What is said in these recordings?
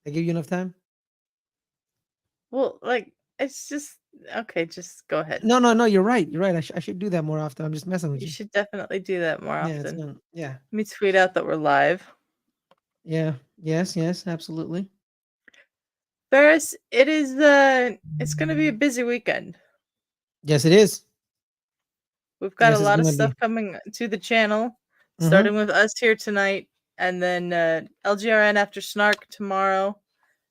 I give you enough time? Well, like, it's just okay, just go ahead. No. You're right. You're right. I should do that more often. I'm just messing with You you. should definitely do that more Yeah, it's often. gonna. Yeah, Let me tweet out that we're live. yeah, yes, absolutely. Ferris, it's gonna be a busy weekend. Yes, it is. We've got a Yes, it's lot of gonna stuff be. coming to the channel, Mm-hmm. starting with us here tonight, and then LGRN after Snark tomorrow,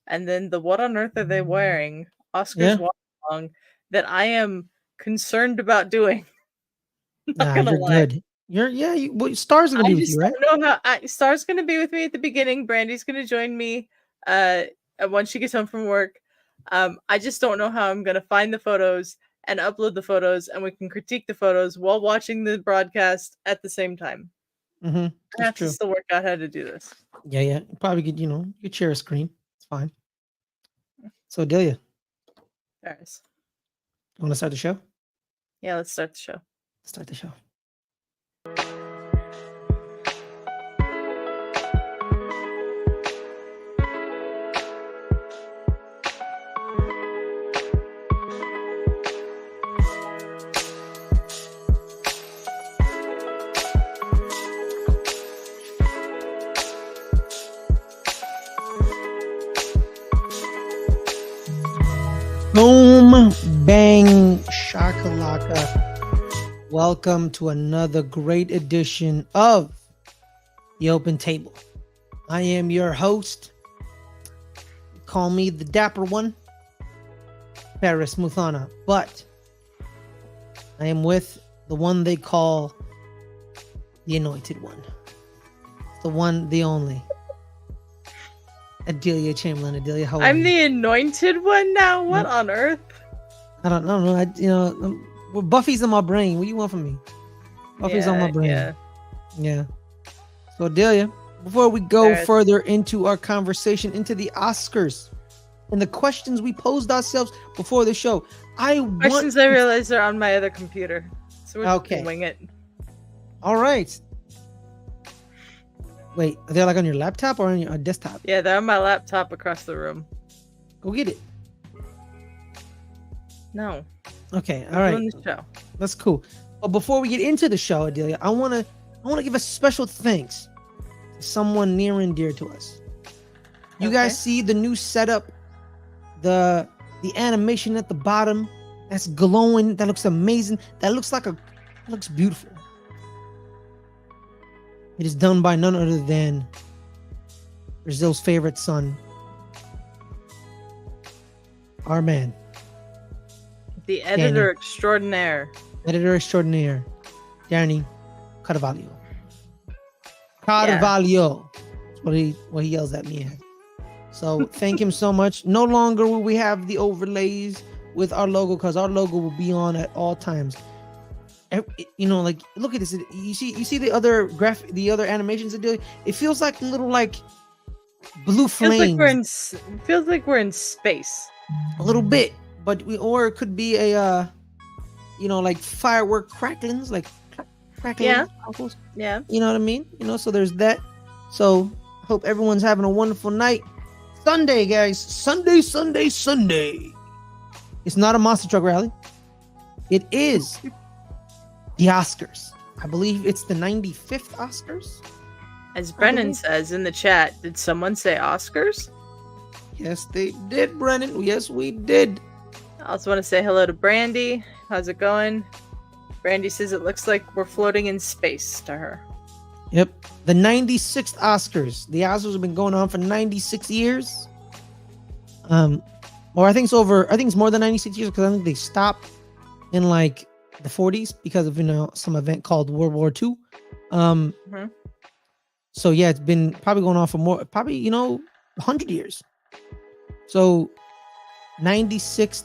and then the What on Earth Are They Wearing? Oscars Yeah. watch along that I am concerned about doing. Not Nah, gonna you're lie. good. Yeah. Well, Star's gonna I be with just you, right? don't know Star's gonna be with me at the beginning. Brandy's gonna join me uh once she gets home from work. I just don't know how I'm gonna find the photos and upload the photos, and we can critique the photos while watching the broadcast at the same time. Mm-hmm. I That's have to true. still work out how to do this. Yeah. Probably could. You could share a screen. It's fine. So, Adelia, Paris. you want to start the show? Yeah, let's start the show. Start the show. Boom, bang, shakalaka. Welcome to another great edition of The Open Table. I am your host. Call me the dapper one, Paris Muthana. But I am with the one they call the anointed one. The one, the only. Adelia Chamberlain. Adelia, how are I'm you? the anointed one now? What Yep. on earth? I don't know. Well, Buffy's in my brain. What do you want from me? Buffy's on my brain. Yeah. So, Adelia, before we go Paris. further into our conversation, into the Oscars and the questions we posed ourselves before the show, I realize are on my other computer. So we're just gonna wing it. All right. Wait, are they like on your laptop or on your desktop? Yeah, they're on my laptop across the room. Go get it. No. Okay, all right. Doing the show. That's cool. But before we get into the show, Adelia, I wanna give a special thanks to someone near and dear to us. You guys see the new setup, the animation at the bottom that's glowing, that looks amazing, that looks beautiful. It is done by none other than Brazil's favorite son, our man, the editor extraordinaire, Danny Carvalho. That's what he yells at me at. So thank him so much. No longer will we have the overlays with our logo, because our logo will be on at all times. Like, look at this. You see the other animations that do it. It feels like little blue flames. Feels like we're in space. A little bit, or it could be a like firework cracklings, like crackling. Yeah. You know what I mean? So there's that. So hope everyone's having a wonderful night. Sunday, guys. Sunday. It's not a monster truck rally. It is the Oscars. I believe it's the 95th Oscars. As Brennan says in the chat, did someone say Oscars? Yes, they did, Brennan. Yes, we did. I also want to say hello to Brandy. How's it going? Brandy says it looks like we're floating in space to her. Yep. The 96th Oscars. The Oscars have been going on for 96 years. Or I think it's more than 96 years, because I think they stopped in like the 40s because of some event called World War II. So yeah, it's been probably going on for 100 years. So 96th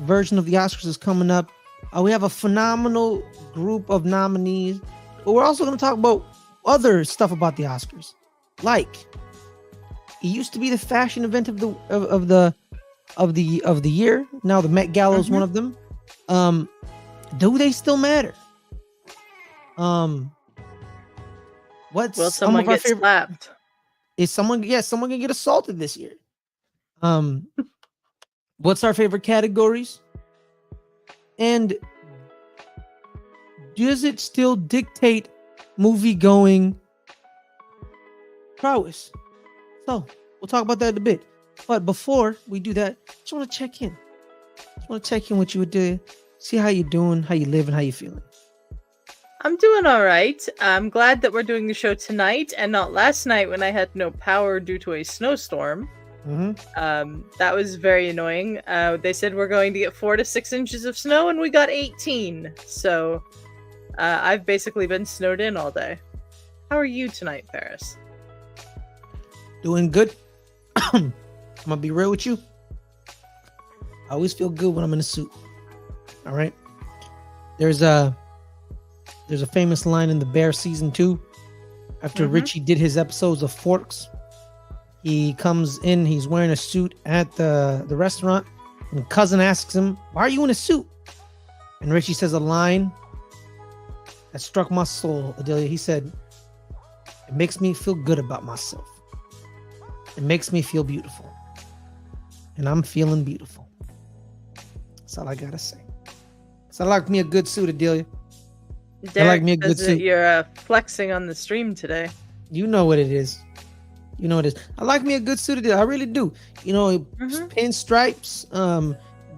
version of the Oscars is coming up. We have a phenomenal group of nominees, but we're also going to talk about other stuff about the Oscars. Like, it used to be the fashion event of the year. Now the Met Gala is one of them. Do they still matter? What's Will someone get slapped? Is someone gonna get assaulted this year? Um, what's our favorite categories? And does it still dictate movie going prowess? So we'll talk about that in a bit. But before we do that, just want to check in. Just want to check in with you, Adelia. See how you doing, how you living, how you feeling. I'm doing all right. I'm glad that we're doing the show tonight and not last night when I had no power due to a snowstorm. That was very annoying. They said we're going to get 4 to 6 inches of snow, and we got 18. So I've basically been snowed in all day. How are you tonight, Ferris? Doing good. I'm gonna be real with you. I always feel good when I'm in a suit. All right. There's a famous line in The Bear season 2. After Richie did his episodes of Forks, he comes in. He's wearing a suit at the restaurant, and Cousin asks him, "Why are you in a suit?" And Richie says a line that struck my soul, Adelia. He said, "It makes me feel good about myself. It makes me feel beautiful. And I'm feeling beautiful." That's all I gotta say. So I like me a good suit, Adelia. Derek, I like me a good suit. You're flexing on the stream today. You know what it is. You know what it is. I like me a good suit, Adelia. I really do. You know, pinstripes,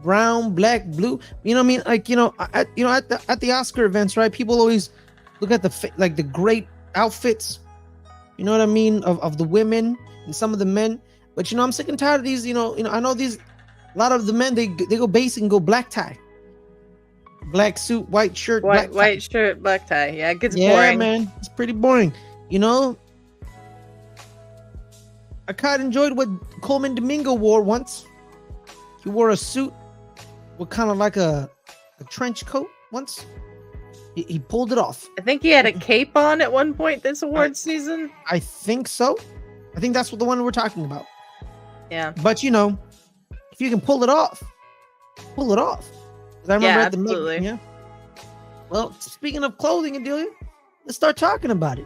brown, black, blue. You know what I mean? Like, at the Oscar events, right? People always look at the great outfits. You know what I mean? Of the women and some of the men. But I'm sick and tired of these. I know these. A lot of the men they go basic and go black tie. Black suit, white shirt, white shirt, black tie. Yeah, it gets boring. Yeah, man, it's pretty boring. I kind of enjoyed what Coleman Domingo wore once. He wore a suit with kind of like a trench coat once. He pulled it off. I think he had a cape on at one point this award season. I think so. I think that's what the one we're talking about. Yeah. But if you can pull it off, pull it off. I remember at the absolutely. Yeah. Well, speaking of clothing, Adelia, let's start talking about it.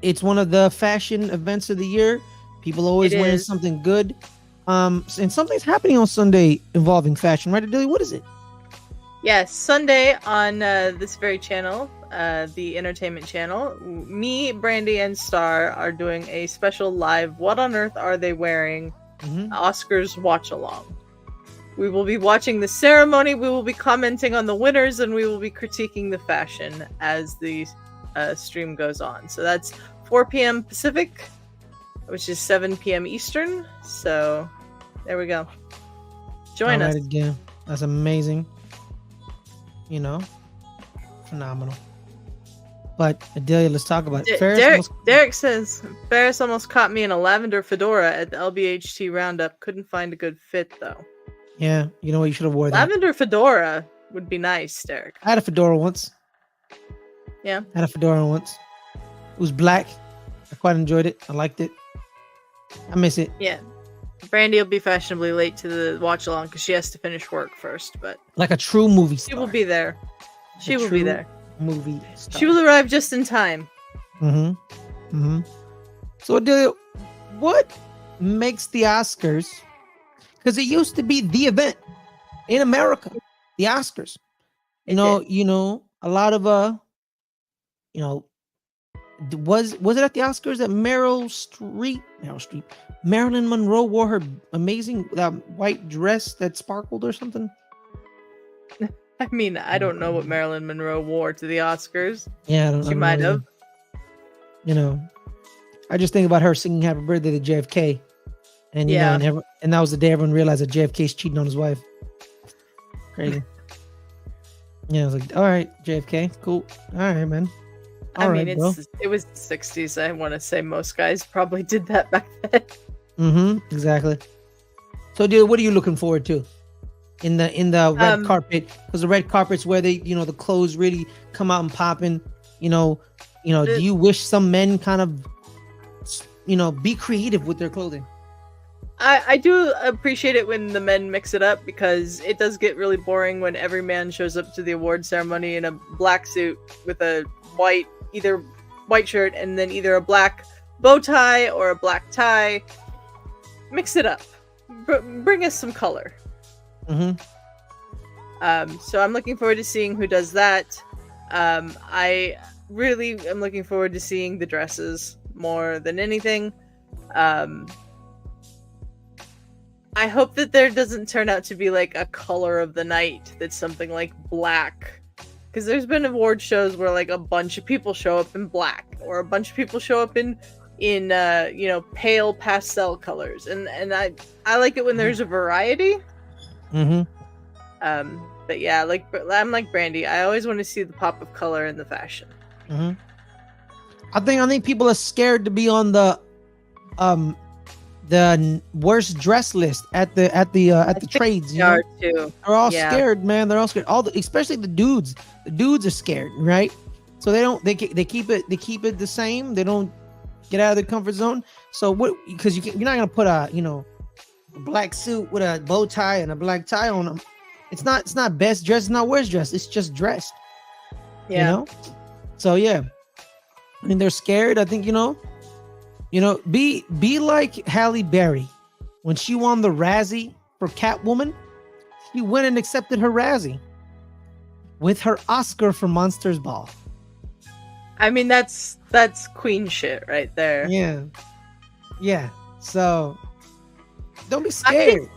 It's one of the fashion events of the year. People always wearing something good. And something's happening on Sunday involving fashion, right, Adelia? What is it? Yes, Sunday on this very channel, the entertainment channel, me, Brandy, and Star are doing a special live What on Earth Are They Wearing? Oscars watch along. We will be watching the ceremony, we will be commenting on the winners, and we will be critiquing the fashion as the stream goes on. So that's 4 p.m. Pacific, which is 7 p.m. Eastern. So there we go. Join us. Again. That's amazing. Phenomenal. But Adelia, let's talk about it. Derek says, Ferris almost caught me in a lavender fedora at the LBHT roundup. Couldn't find a good fit, though. Yeah, you know what? You should have wore that. Lavender fedora would be nice, Derek. I had a fedora once. Yeah. I had a fedora once. It was black. I quite enjoyed it. I liked it. I miss it. Yeah. Brandy will be fashionably late to the watch along because she has to finish work first, but like a true movie star. She will be there. She will be there. Movie star. She will arrive just in time. So Adelia, what makes the Oscars? Because it used to be the event in America, the Oscars. A lot of was it at the Oscars that Marilyn Monroe wore her amazing white dress that sparkled or something? I mean, I don't know what Marilyn Monroe wore to the Oscars. Yeah, she might have. I just think about her singing "Happy Birthday" to JFK, and and that was the day everyone realized that JFK's cheating on his wife. Crazy. Yeah, I was like, all right, JFK, cool. All right, man. It was the 60s. I want to say most guys probably did that back then. Exactly. So, dude, what are you looking forward to in the red carpet? Because the red carpet's where they, the clothes really come out and popping. Do you wish some men kind of, be creative with their clothing? I do appreciate it when the men mix it up, because it does get really boring when every man shows up to the award ceremony in a black suit with a white shirt and then either a black bow tie or a black tie. mix it up. Bring us some color. Mm-hmm. So I'm looking forward to seeing who does that. I really am looking forward to seeing the dresses more than anything. I hope that there doesn't turn out to be like a color of the night that's something like black. Because there's been award shows where like a bunch of people show up in black, or a bunch of people show up in pale pastel colors, and I like it when there's a variety. Mm-hmm. But yeah, like I'm like Brandy. I always want to see the pop of color in the fashion. Mm-hmm. I think people are scared to be on the worst dress list at the trades. They are too. They're all scared, man. They're all scared. Especially the dudes. The dudes are scared, right? So they keep it the same. They don't get out of their comfort zone. So what? Because you're not gonna put a black suit with a bow tie and a black tie on them. It's not best dressed. It's not worst dressed. It's just dressed. Yeah. You know. So yeah, I mean they're scared. I think be like Halle Berry when she won the Razzie for Catwoman. She went and accepted her Razzie with her Oscar for Monsters Ball. I mean that's queen shit right there. Yeah. So don't be scared.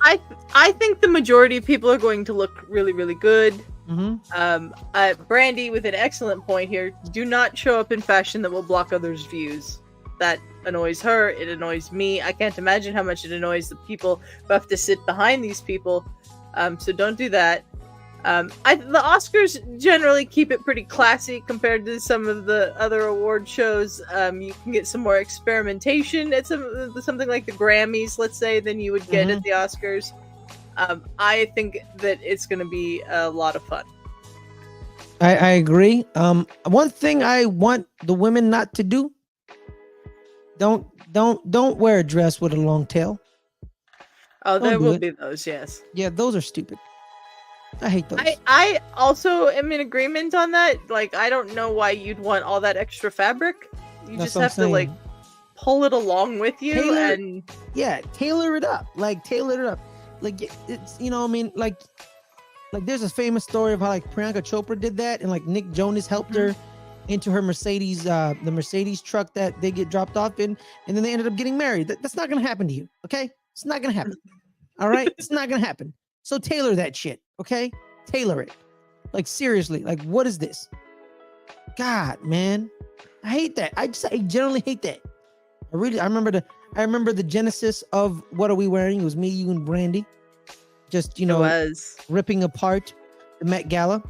I think the majority of people are going to look really, really good. Mm-hmm. Brandy with an excellent point here. Do not show up in fashion that will block others' views. That annoys her. It annoys me. I can't imagine how much it annoys the people who have to sit behind these people. So don't do that. The Oscars generally keep it pretty classy compared to some of the other award shows. You can get some more experimentation at something like the Grammys, let's say, than you would get at the Oscars. I think that it's going to be a lot of fun. I agree. One thing I want the women not to do: don't wear a dress with a long tail. Oh, there will be those, yes. Yeah, those are stupid. I hate those. I also am in agreement on that. Like, I don't know why you'd want all that extra fabric. You just have to like pull it along with you tailor it up. Like it's like there's a famous story of how like Priyanka Chopra did that, and like Nick Jonas helped her into her Mercedes, the Mercedes truck that they get dropped off in, and then they ended up getting married. That's not gonna happen to you, okay? It's not gonna happen. All right, it's not gonna happen. So tailor that shit, okay? Tailor it. Like seriously, like what is this? God, man, I hate that. I generally hate that. I remember the genesis of What Are We Wearing? It was me, you, and Brandy. Just ripping apart the Met Gala.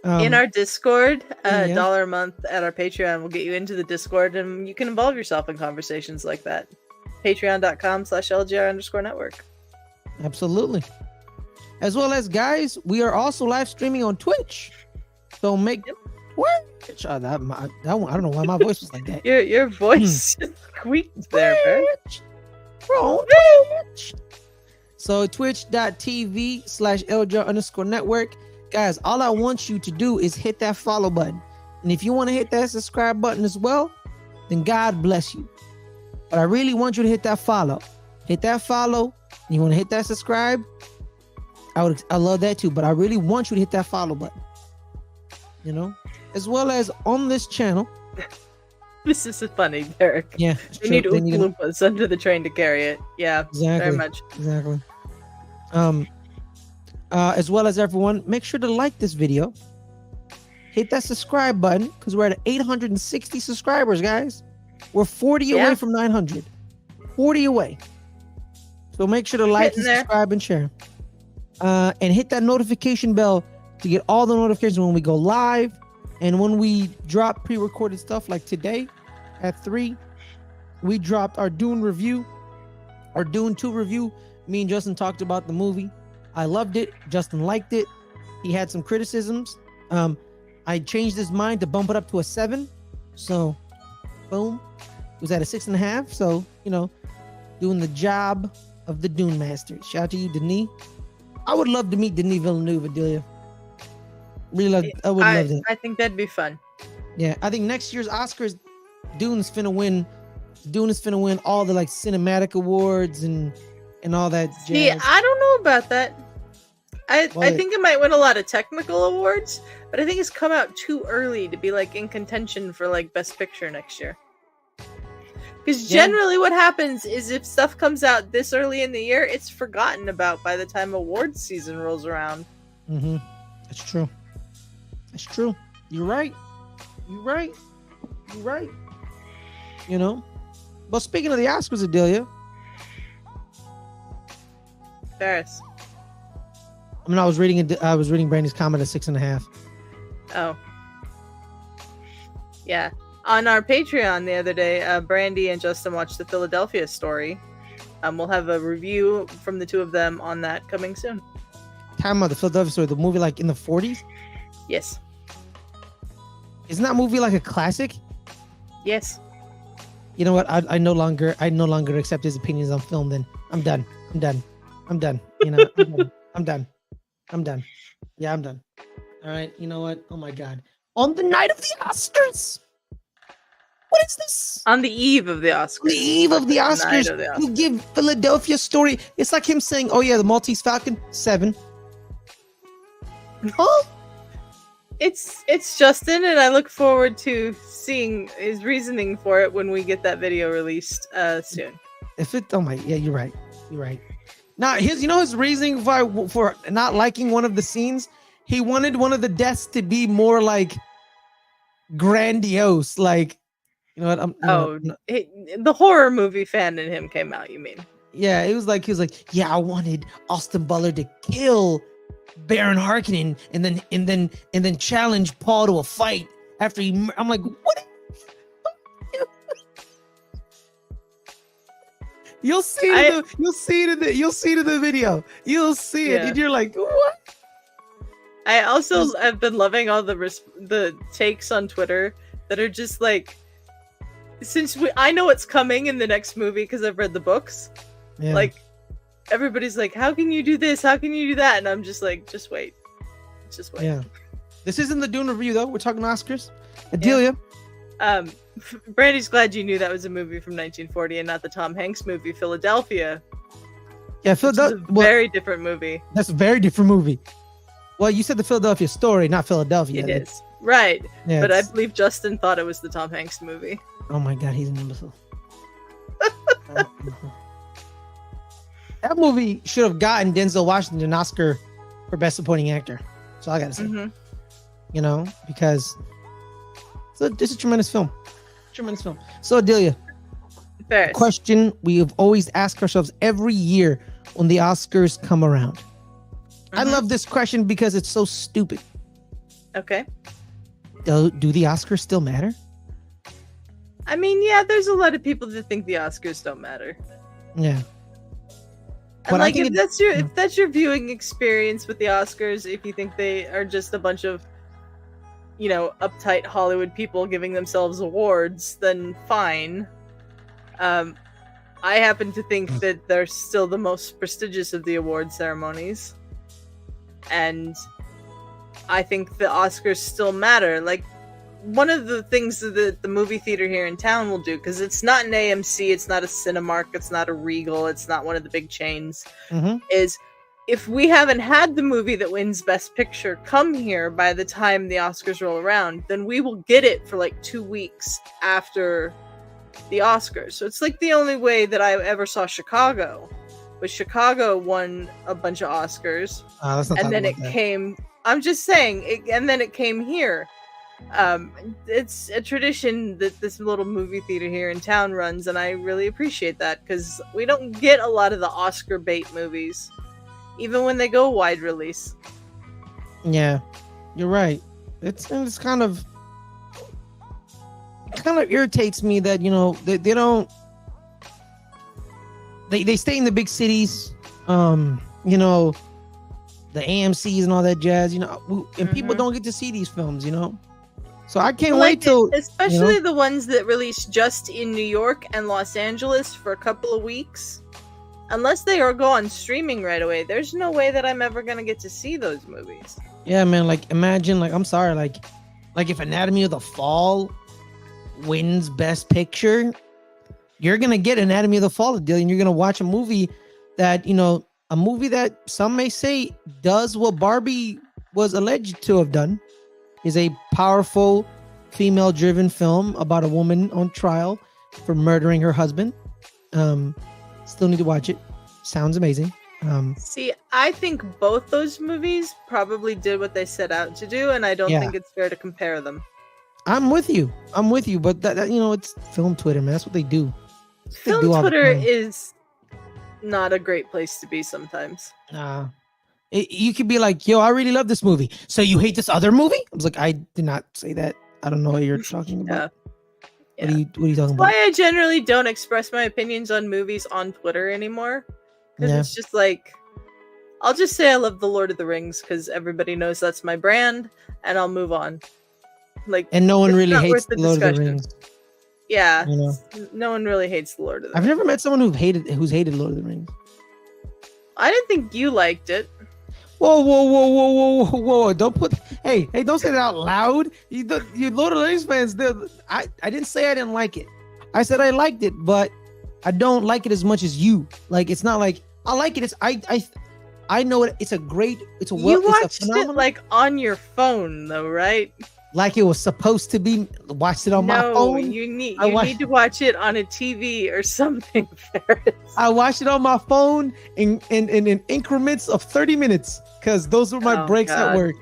In our Discord, $1 a month at our Patreon will get you into the Discord, and you can involve yourself in conversations like that. Patreon.com/LGR_network. Absolutely. As well as, guys, we are also live streaming on Twitch. So make Twitch. Oh, that one, I don't know why my voice was like that. Your voice squeaked there, bro. Twitch. So twitch.tv/LGR_network. Guys, all I want you to do is hit that follow button. And if you want to hit that subscribe button as well, then God bless you. But I really want you to hit that follow. Hit that follow. And you want to hit that subscribe? I love that too. But I really want you to hit that follow button. As well as on this channel. This is funny, Derek. Yeah. We need Oompa Loompas under the train to carry it. Yeah, exactly. Very much. Exactly. As well as everyone, make sure to like this video. Hit that subscribe button because we're at 860 subscribers, guys. We're 40 away from 900. 40 away. So make sure to like and subscribe and share. And hit that notification bell to get all the notifications when we go live and when we drop pre-recorded stuff. Like today at 3, we dropped our Dune review, our Dune 2 review. Me and Justin talked about the movie. I loved it. Justin liked it. He had some criticisms. I changed his mind to bump it up to a 7. So, boom. It was at a 6.5. So, doing the job of the Dune Master. Shout out to you, Denis. I would love to meet Denis Villeneuve, Adelia. I would love that. I think that'd be fun. Yeah, I think next year's Oscars, Dune's finna win all the like cinematic awards and and all that jazz. See, I don't know about that. I What? think it might win a lot of technical awards, but I think it's come out too early to be like in contention for like Best Picture next year. Because Yeah. generally what happens is if stuff comes out this early in the year, it's forgotten about by the time awards season rolls around. Mm-hmm. That's true. That's true. You're right. You're right. You're right. You know? But speaking of the Oscars, Adelia, Ferris. I mean, I was reading Brandy's comment at 6.5. Oh. Yeah. On our Patreon the other day, Brandy and Justin watched the Philadelphia story. We'll have a review from the two of them on that coming soon. Talking about the Philadelphia story, the movie like in the 40s. Yes. Isn't that movie like a classic? Yes. You know what? I no longer accept his opinions on film. Then I'm done. You know, I'm done. Yeah, I'm done. All right. You know what? Oh my God. On the night of the Oscars. What is this? On the eve of the Oscars. The eve of the night Oscars. of the Oscars. You give Philadelphia story. It's like him saying, "Oh yeah, the Maltese Falcon 7." Huh? It's Justin, and I look forward to seeing his reasoning for it when we get that video released soon. You're right. Now, his reasoning for not liking one of the scenes. He wanted one of the deaths to be more like grandiose, like, you know what? The horror movie fan in him came out. You mean? Yeah, he was like, yeah, I wanted Austin Butler to kill Baron Harkonnen and then challenge Paul to a fight after he. I'm like, what? You'll see it. You'll see it in the video. You'll see it, and you're like, what? I also have been loving all the takes on Twitter that are just like, I know what's coming in the next movie because I've read the books. Yeah. Like, everybody's like, how can you do this? How can you do that? And I'm just like, just wait. Yeah. This isn't the Dune review though. We're talking Oscars. Adelia. Yeah. Brandy's glad you knew that was a movie from 1940 and not the Tom Hanks movie Philadelphia. Yeah, Philadelphia. Very different movie. That's a very different movie. Well, you said the Philadelphia story, not Philadelphia. It is. Right. Yeah, but I believe Justin thought it was the Tom Hanks movie. Oh my God, he's an imbecile. That movie should have gotten Denzel Washington an Oscar for Best Supporting Actor. That's all I gotta say. Mm-hmm. You know, because it's a tremendous film. So, Adelia, Ferris. question we have always asked ourselves every year when the Oscars come around. I love this question because it's so stupid. Okay. Do the Oscars still matter? I mean, yeah, there's a lot of people that think the Oscars don't matter. Yeah. And like, if that's your viewing experience with the Oscars, if you think they are just a bunch of, you know, uptight Hollywood people giving themselves awards, then fine. I happen to think that they're still the most prestigious of the award ceremonies. And I think the Oscars still matter. Like, one of the things that the movie theater here in town will do, because it's not an AMC, it's not a Cinemark, it's not a Regal, it's not one of the big chains, is if we haven't had the movie that wins Best Picture come here by the time the Oscars roll around, then we will get it for like 2 weeks after the Oscars. So it's like the only way that I ever saw Chicago. Was Chicago won a bunch of Oscars, and then it came. I'm just saying, and then it came here. It's a tradition that this little movie theater here in town runs, and I really appreciate that because we don't get a lot of the Oscar bait movies, even when they go wide release. Yeah, you're right. It's kind of irritates me that, you know, they don't. They stay in the big cities, you know, the AMCs and all that jazz, you know, and people don't get to see these films, you know. So I can't wait till, especially the ones that release just in New York and Los Angeles for a couple of weeks. Unless they go on streaming right away, there's no way that I'm ever gonna get to see those movies. Yeah, man. Like, imagine, like, I'm sorry, like if Anatomy of the Fall wins Best Picture, you're gonna get Anatomy of the Fall, and you're gonna watch a movie that, a movie that some may say does what Barbie was alleged to have done, is a powerful female-driven film about a woman on trial for murdering her husband. Still need to watch it. Sounds amazing. See, I think both those movies probably did what they set out to do, and I don't think it's fair to compare them. I'm with you, but that it's film Twitter, man. That's what they do. Film Twitter is not a great place to be sometimes. You could be like, yo, I really love this movie, so you hate this other movie? I was like, I did not say that. I don't know what you're talking about. Yeah. What are you talking about? Why I generally don't express my opinions on movies on Twitter anymore. Because it's just like, I'll just say I love The Lord of the Rings because everybody knows that's my brand, and I'll move on. And no one really hates The Lord of the Rings. Yeah, no one really hates The Lord of the Rings. I've never met someone who's hated Lord of the Rings. I didn't think you liked it. Whoa! Don't don't say that out loud. You Lord of the Rings fans. I didn't say I didn't like it. I said I liked it, but I don't like it as much as you. Like, it's not like I like it. It's I know it. It's a great. You watched it on your phone though, right? Like it was supposed to be. Watched it on my phone. No, you need to watch it on a TV or something, Ferris. I watched it on my phone in increments of 30 minutes because those were my breaks at work.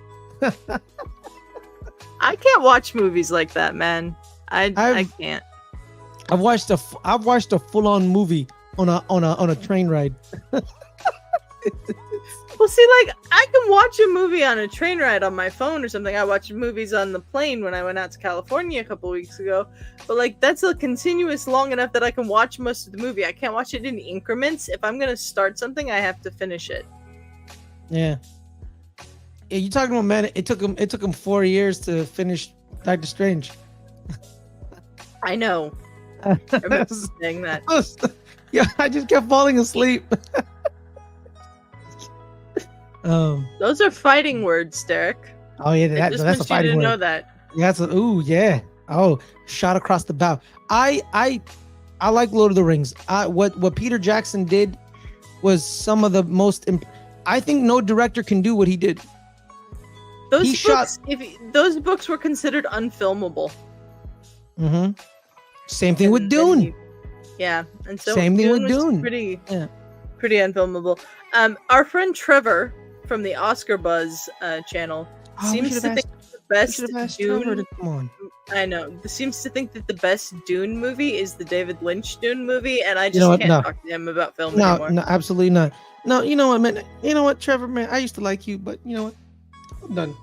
I can't watch movies like that, man. I can't. I've watched a full-on movie on a train ride. Well, see, I can watch a movie on a train ride on my phone or something. I watched movies on the plane when I went out to California a couple weeks ago. But, that's a continuous long enough that I can watch most of the movie. I can't watch it in increments. If I'm going to start something, I have to finish it. Yeah. Yeah, you're talking about, man, it took him 4 years to finish Doctor Strange. I know. I remember saying that. Yeah, I just kept falling asleep. Those are fighting words, Derek. Oh yeah, that's a fighting word. Know that. Yeah, yeah. Oh, shot across the bow. I like Lord of the Rings. What Peter Jackson did was some of the most. I think no director can do what he did. Those books were considered unfilmable. Mm-hmm. Same thing with Dune. And so same thing with Dune. Pretty unfilmable. Our friend Trevor from the Oscar Buzz channel seems to think the best Dune. Come on. I know. Seems to think that the best Dune movie is the David Lynch Dune movie, and I just can't talk to him about film anymore. No, absolutely not. No, you know what, man? You know what, Trevor, man? I used to like you, but you know what? I'm done.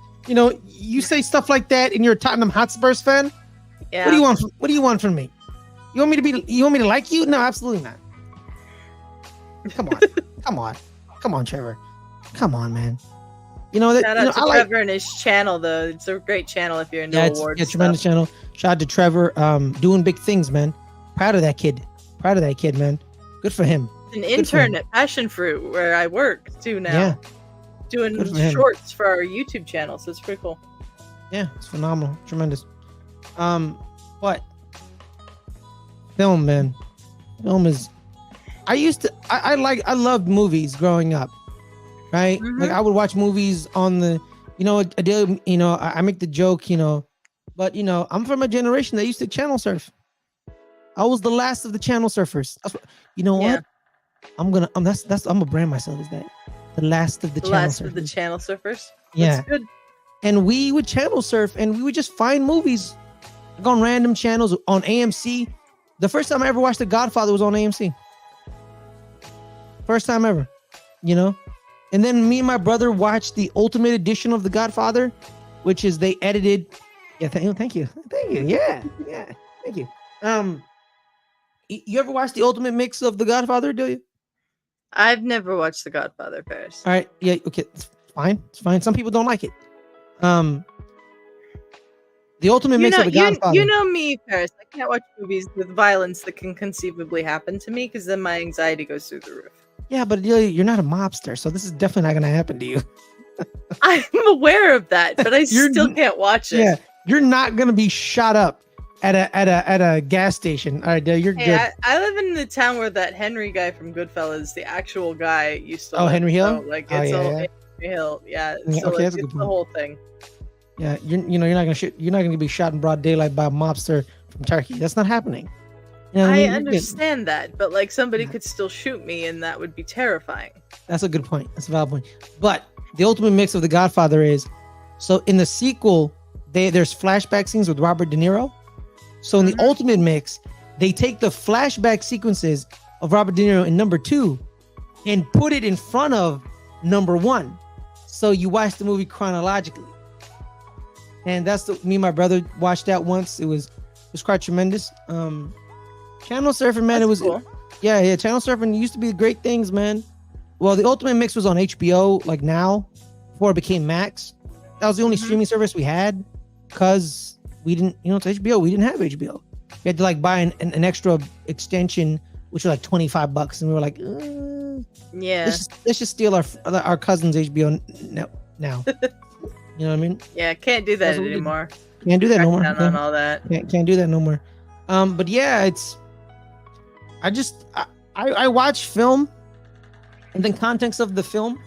You say stuff like that, and you're a Tottenham Hotspurs fan. Yeah. What do you want from me? You want me to like you? No, absolutely not. Come on, Trevor. Come on, man. Shout out to Trevor and his channel, though. It's a great channel if you're into awards. It's a tremendous channel. Shout out to Trevor, doing big things, man. Proud of that kid, man. Good for him. An intern at Passion Fruit, where I work too now. Yeah. Doing shorts for our YouTube channel, so it's pretty cool. Yeah, it's phenomenal, tremendous. What? Film, man. Film is. I loved movies growing up, right? Mm-hmm. Like I would watch movies on the, Adelia, I make the joke, but I'm from a generation that used to channel surf. I was the last of the channel surfers. What? I'm gonna brand myself as that. The last of the channel surfers. Yeah. That's good. And we would channel surf and we would just find movies like on random channels on AMC. The first time I ever watched The Godfather was on AMC. First time ever, And then me and my brother watched the Ultimate Edition of The Godfather, which is they edited. Yeah, thank you. Yeah, thank you. You ever watched the Ultimate Mix of The Godfather, Adelia? I've never watched The Godfather, Paris. All right, yeah, okay, it's fine. Some people don't like it. The Ultimate Mix of The Godfather. You know me, Paris. I can't watch movies with violence that can conceivably happen to me because then my anxiety goes through the roof. Yeah, but you're not a mobster, so this is definitely not going to happen to you. I'm aware of that, but I still can't watch it. Yeah, you're not going to be shot up at a gas station. All right, Dale, you're Hey, good. I live in the town where that Henry guy from Goodfellas, the actual guy, used to live. Henry Hill. So, like Oh, it's yeah, all yeah. Henry Hill. Yeah. Yeah, So okay, like, that's a good it's the point. whole thing. Yeah, you're not gonna shoot. You're not gonna be shot in broad daylight by a mobster from Turkey. That's not happening. You know what I mean? You're good. understand that, but like somebody Yeah. could still shoot me, and that would be terrifying. That's a good point. That's a valid point. But the ultimate mix of The Godfather is, so in the sequel, there's flashback scenes with Robert De Niro. So in the ultimate mix, they take the flashback sequences of Robert De Niro in number 2 and put it in front of number 1. So you watch the movie chronologically. And that's me and my brother watched that once. It was quite tremendous. Channel surfing, man, That's it was cool. yeah, channel surfing used to be great things, man. Well, the ultimate mix was on HBO like now, before it became Max. That was the only streaming service we had, because we didn't, it's HBO. We didn't have HBO. We had to like buy an extra extension, which was like $25, and we were like, Yeah. let's just steal our cousin's HBO now. You know what I mean? Yeah, can't do that That's what we did. anymore. Can't do that no more. Crack down on all that. Can't do that no more. But yeah, I watch film, and then context of the film.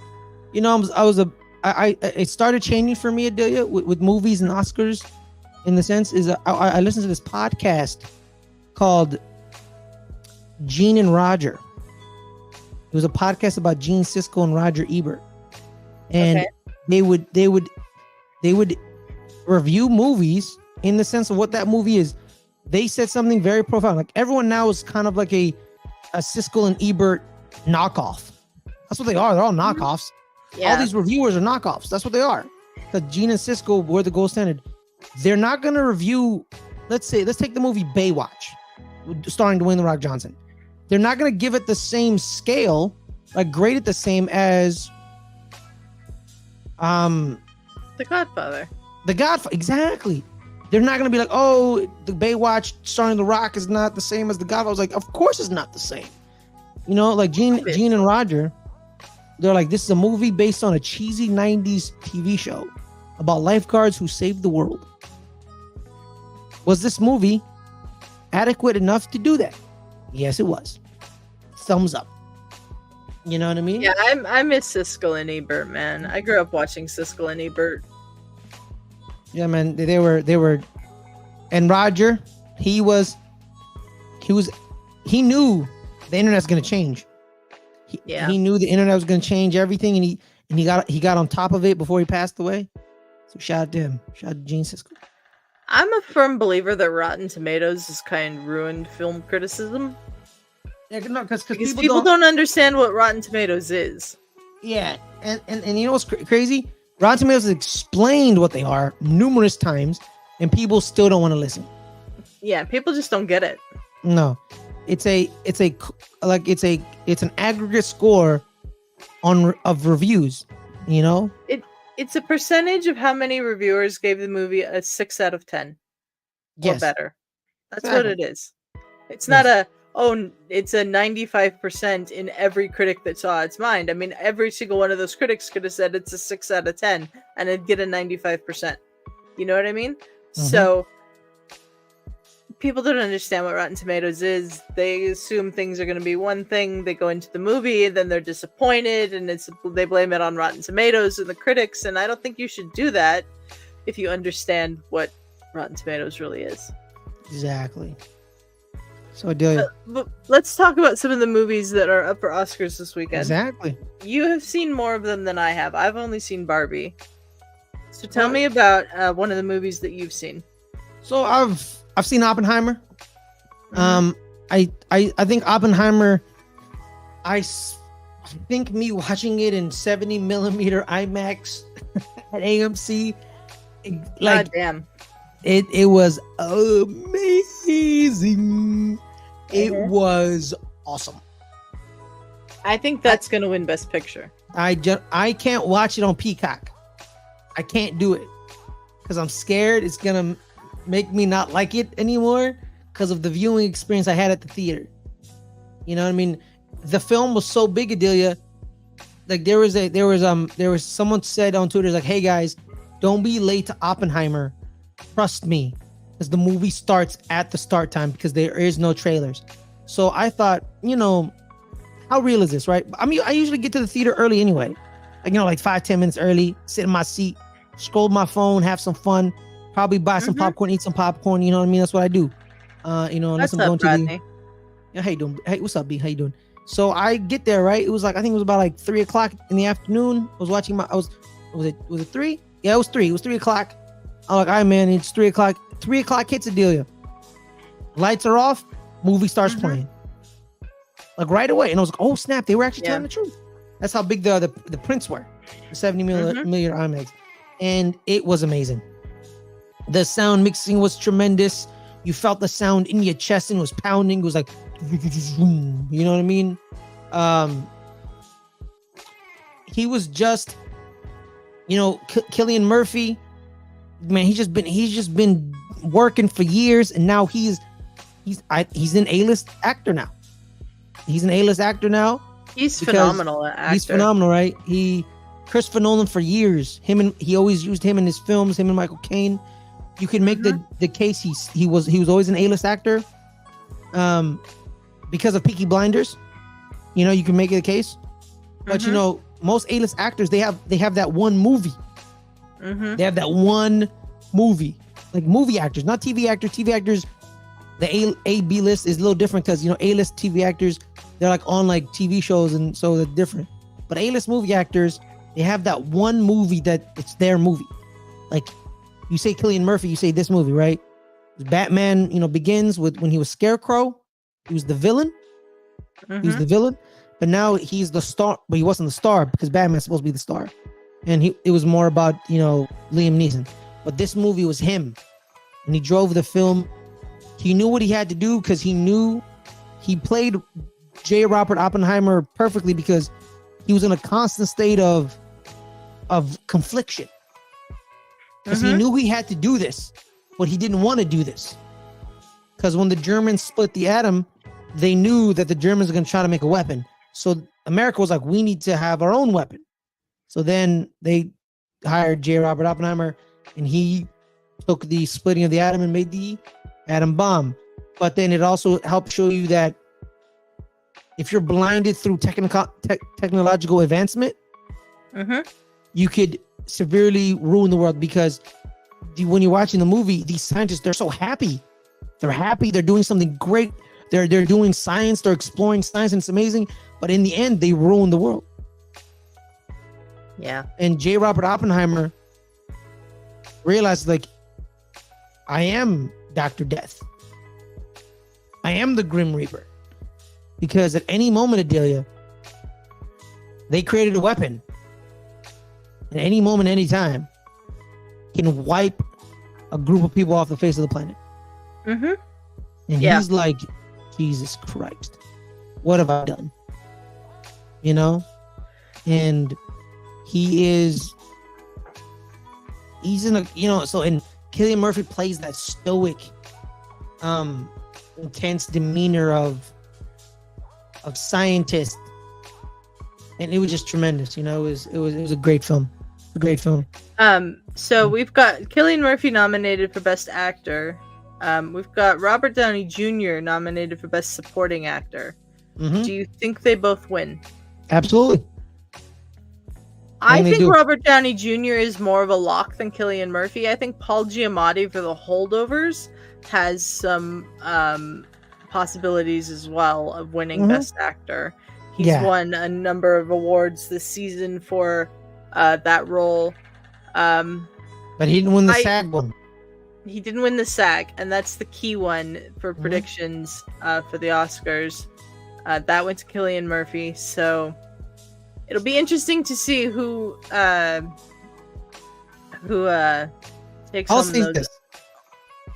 It started changing for me, Adelia, with movies and Oscars. In the sense is I listened to this podcast called Gene and Roger. It was a podcast about Gene Siskel and Roger Ebert, and they would review movies in the sense of what that movie is. They said something very profound. Like, everyone now is kind of like a Siskel and Ebert knockoff. That's what they are. They're all knockoffs. Yeah. All these reviewers are knockoffs. That's what they are. Because Gene and Siskel were the gold standard. They're not going to review, let's take the movie Baywatch, starring Dwayne The Rock Johnson. They're not going to give it the same scale, like grade it the same as The Godfather. The Godfather. Exactly. They're not going to be like, oh, the Baywatch starring The Rock is not the same as The Godfather. I was like, of course it's not the same. Like Gene and Roger, they're like, this is a movie based on a cheesy 90s TV show about lifeguards who saved the world. Was this movie adequate enough to do that? Yes, it was. Thumbs up. You know what I mean? Yeah, I miss Siskel and Ebert, man. I grew up watching Siskel and Ebert. Yeah, man. They were, and Roger, he knew the internet's gonna change. He knew the internet was gonna change everything, and he got on top of it before he passed away. So shout out to him. Shout out to Gene Siskel. I'm a firm believer that Rotten Tomatoes has kind of ruined film criticism. Yeah, no, because people don't understand what Rotten Tomatoes is. Yeah, and you know what's crazy? Rotten Tomatoes has explained what they are numerous times, and people still don't want to listen. Yeah, people just don't get it. No, it's an aggregate score of reviews. It's a percentage of how many reviewers gave the movie a 6 out of 10 or better. That's what it is. It's not it's a 95% in every critic that saw its mind. I mean, every single one of those critics could have said it's a 6 out of 10 and it'd get a 95%. You know what I mean? Mm-hmm. So people don't understand what Rotten Tomatoes is. They assume things are going to be one thing. They go into the movie and then they're disappointed, and they blame it on Rotten Tomatoes and the critics. And I don't think you should do that if you understand what Rotten Tomatoes really is. Exactly. So Adelia, but let's talk about some of the movies that are up for Oscars this weekend. Exactly. You have seen more of them than I have. I've only seen Barbie. So tell me about one of the movies that you've seen. So I've seen Oppenheimer. Mm-hmm. I think Oppenheimer. I think me watching it in 70 millimeter IMAX at AMC. God damn. It was amazing. It was awesome. I think that's going to win Best Picture. I can't watch it on Peacock. I can't do it because I'm scared it's gonna make me not like it anymore because of the viewing experience I had at the theater. You know what I mean? The film was so big, Adelia. Like there was someone said on Twitter, like, "Hey guys, don't be late to Oppenheimer. Trust me, because the movie starts at the start time because there is no trailers. So I thought, how real is this, right? I mean, I usually get to the theater early anyway, like 5-10 minutes early, sit in my seat, scroll my phone, have some fun, probably buy some popcorn, eat some popcorn. You know what I mean? That's what I do. Unless I'm going to the. Yeah, how you doing? Hey, what's up, B? How you doing? So I get there, right? It was like, I think it was about like 3 o'clock in the afternoon. I was watching was it 3? Yeah, it was 3. It was 3 o'clock. I'm like, all right, man, it's 3 o'clock. 3 o'clock hits, Adelia. Lights are off. Movie starts playing. Like right away. And I was like, oh, snap. They were actually telling the truth. That's how big the prints were. The 70 millimeter IMAX. And it was amazing. The sound mixing was tremendous. You felt the sound in your chest and it was pounding. It was like, you know what I mean? He was just, Cillian Murphy, man, he's just been working for years, and now he's an A-list actor now. He's an A-list actor now. He's phenomenal actor. He's phenomenal, right? Christopher Nolan for years. He always used him in his films. Him and Michael Caine. You can make the case he was always an A-list actor, because of Peaky Blinders. You can make it a case, but most A-list actors they have that one movie. They have that one movie, like movie actors, not TV actors. TV actors, the A/B list is a little different because A-list TV actors, they're like on like TV shows, and so they're different. But A-list movie actors, they have that one movie that it's their movie. Like you say Cillian Murphy, you say this movie, right? Batman, Begins with when he was Scarecrow, he was the villain. He was the villain, but now he's the star. But he wasn't the star because Batman's supposed to be the star, and it was more about Liam Neeson. But this movie was him, and he drove the film. He knew what he had to do because he knew he played J. Robert Oppenheimer perfectly because he was in a constant state of confliction. Because he knew he had to do this, but he didn't want to do this. Because when the Germans split the atom, they knew that the Germans are going to try to make a weapon. So America was like, we need to have our own weapon. So then they hired J. Robert Oppenheimer, and he took the splitting of the atom and made the atom bomb. But then it also helped show you that if you're blinded through technological advancement, you could severely ruin the world. Because when you're watching the movie, these scientists, they're so happy. They're happy. They're doing something great. They're doing science. They're exploring science, and it's amazing. But in the end, they ruin the world. Yeah. And J. Robert Oppenheimer realized, like, I am Dr. Death. I am the Grim Reaper. Because at any moment, Adelia, they created a weapon. At any moment, any time, can wipe a group of people off the face of the planet. And he's like, Jesus Christ, what have I done? And he's in a, and Cillian Murphy plays that stoic, intense demeanor of scientist, and it was just tremendous. It was a great film. So we've got Cillian Murphy nominated for Best Actor. We've got Robert Downey Jr. nominated for Best Supporting Actor. Do you think they both win? Absolutely. I think Robert Downey Jr. is more of a lock than Cillian Murphy. I think Paul Giamatti for The Holdovers has some possibilities as well of winning Best Actor. He's won a number of awards this season for that role. But he didn't win the SAG one. He didn't win the SAG, and that's the key one for predictions for the Oscars. That went to Cillian Murphy, so it'll be interesting to see who takes I'll home say those. this.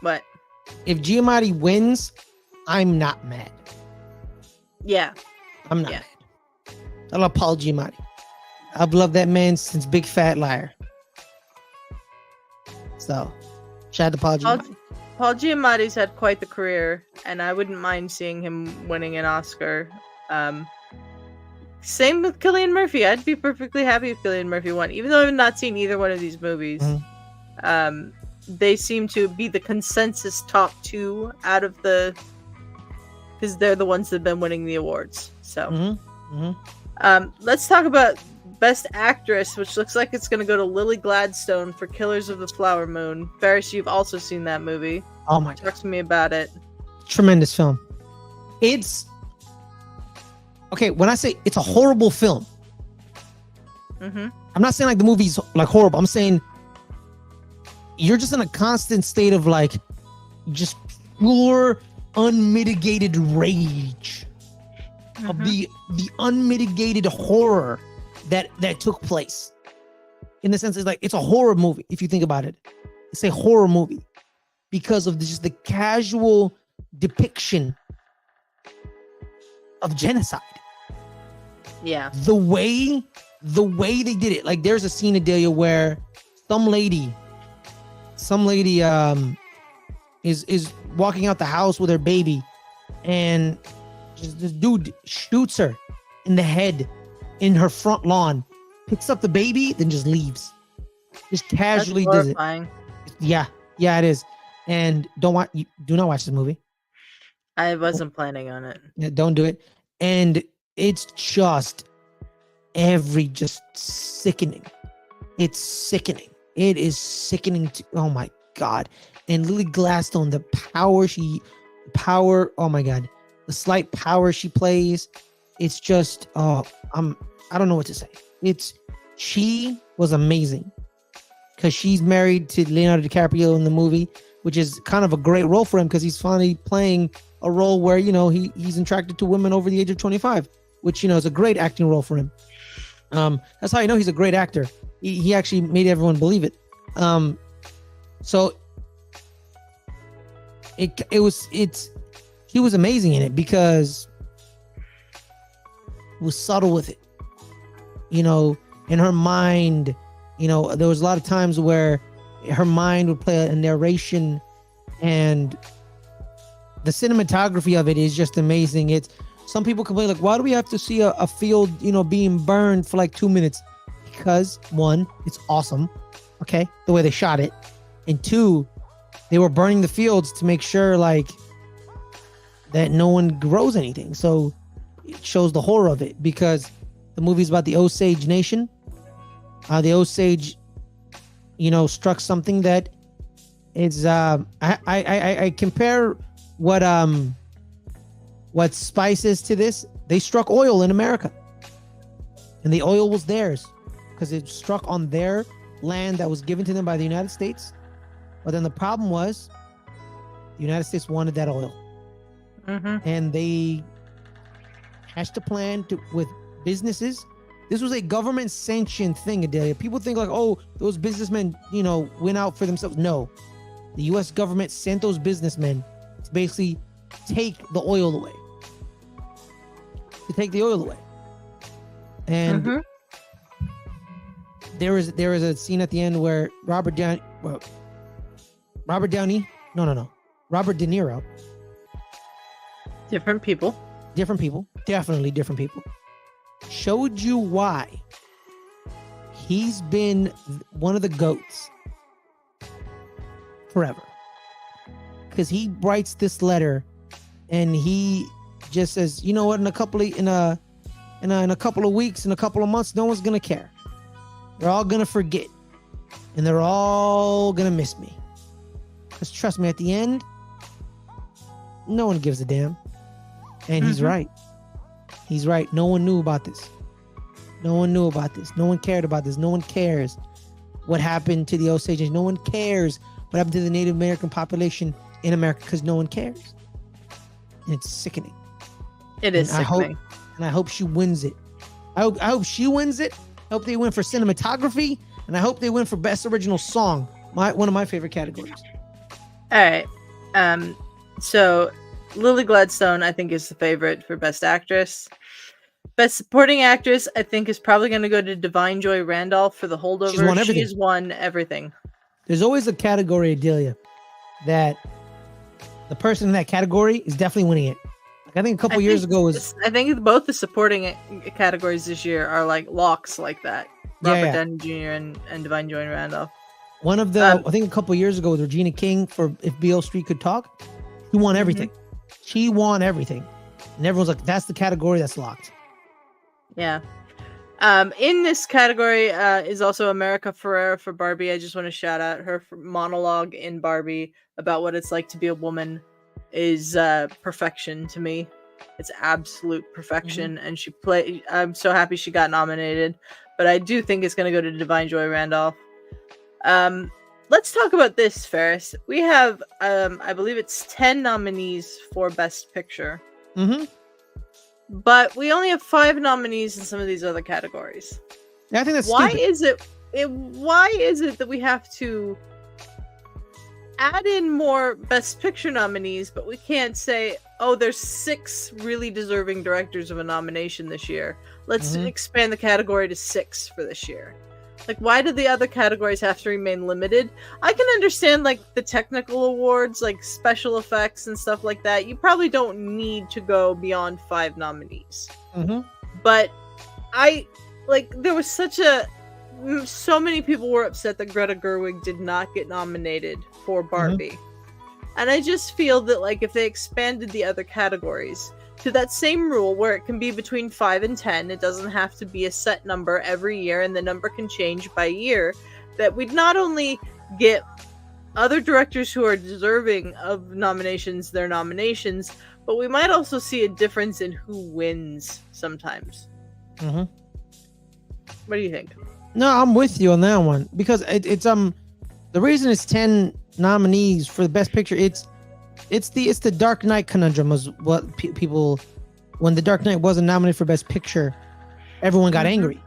What? If Giamatti wins, I'm not mad. Yeah. I'm not mad. I love Paul Giamatti. I've loved that man since Big Fat Liar. So, shout out to Paul Giamatti. Paul Giamatti's had quite the career, and I wouldn't mind seeing him winning an Oscar. Same with Cillian Murphy. I'd be perfectly happy if Cillian Murphy won, even though I've not seen either one of these movies. they seem to be the consensus top two out of the, because they're the ones that have been winning the awards. So, let's talk about Best Actress, which looks like it's going to go to Lily Gladstone for Killers of the Flower Moon. Ferris, you've also seen that movie. Oh my God. Talk to me about it. Tremendous film. It's okay. When I say it's a horrible film, I'm not saying like the movie's like horrible. I'm saying you're just in a constant state of like just pure unmitigated rage of the unmitigated horror that took place. In the sense, it's like it's a horror movie. If you think about it, it's a horror movie because of just the casual depiction of genocide. Yeah. The way they did it. Like there's a scene, Adelia, where some lady is walking out the house with her baby, and just this dude shoots her in the head in her front lawn, picks up the baby, then just leaves. Just casually does it. Yeah, it is. And do not watch this movie. I wasn't planning on it. Yeah, don't do it. And it's just sickening. It's sickening. It is sickening. Oh my God. And Lily Gladstone, the power, oh my God, the slight power she plays. It's just, I don't know what to say. She was amazing because she's married to Leonardo DiCaprio in the movie, which is kind of a great role for him because he's finally playing a role where, he's attracted to women over the age of 25, which, is a great acting role for him. That's how I know he's a great actor. He actually made everyone believe it. So he was amazing in it because it was subtle with it. In her mind, there was a lot of times where her mind would play a narration, and the cinematography of it is just amazing. Some people complain like, why do we have to see a field, being burned for like 2 minutes? Because one, it's awesome, okay, the way they shot it, and two, they were burning the fields to make sure like that no one grows anything. So it shows the horror of it because the movie's about the Osage Nation. The Osage, struck something that is I compare what spice is to this. They struck oil in America, and the oil was theirs because it struck on their land that was given to them by the United States. But then the problem was the United States wanted that oil, and they hatched a plan with businesses. This was a government sanctioned thing, Adelia. People think like, oh, those businessmen, went out for themselves. No, the U.S. government sent those businessmen to basically take the oil away. And there is a scene at the end where Robert De Niro. Different people, definitely different people. Showed you why he's been one of the GOATs forever. Because he writes this letter and he just says, you know what, in a couple of weeks, in a couple of months, no one's gonna care. They're all gonna forget. And they're all gonna miss me. Because trust me, at the end, no one gives a damn. And he's right. He's right. No one knew about this. No one cared about this. No one cares what happened to the Osage. No one cares what happened to the Native American population in America because no one cares. And it's sickening. It is sickening. I hope she wins it. I hope she wins it. I hope they win for cinematography, and I hope they win for best original song. One of my favorite categories. All right. So Lily Gladstone, I think, is the favorite for Best Actress. Best Supporting Actress, I think, is probably going to go to Divine Joy Randolph for The Holdover. She's won everything. There's always a category, Adelia, that the person in that category is definitely winning it. Like I think a couple years ago I think both the supporting categories this year are like locks like that. Robert Downey Jr. and Divine Joy Randolph. One of the, I think a couple years ago with Regina King for If Beale Street Could Talk, she won everything. She won everything. And everyone's like, that's the category that's locked. Yeah. In this category is also America Ferrera for Barbie. I just want to shout out her monologue in Barbie about what it's like to be a woman is perfection to me. It's absolute perfection. And I'm so happy she got nominated, but I do think it's going to go to Divine Joy Randolph. Let's talk about this, Ferris. We have, I believe it's 10 nominees for Best Picture. But we only have 5 nominees in some of these other categories. Yeah, I think that's why stupid. Why is it that we have to add in more Best Picture nominees, but we can't say, oh, there's 6 really deserving directors of a nomination this year. Let's expand the category to 6 for this year. Like, why do the other categories have to remain limited? I can understand, like, the technical awards, like special effects and stuff like that. You probably don't need to go beyond 5 nominees. But there was so many people were upset that Greta Gerwig did not get nominated for Barbie. And I just feel that, like, if they expanded the other categories to that same rule where it can be between 5 and 10, it doesn't have to be a set number every year, and the number can change by year, that we'd not only get other directors who are deserving of nominations their nominations, but we might also see a difference in who wins sometimes. What do you think? No, I'm with you on that one, because it's the reason it's 10 nominees for the Best Picture. It's the Dark Knight conundrum, was what people, when the Dark Knight wasn't nominated for Best Picture, everyone got angry.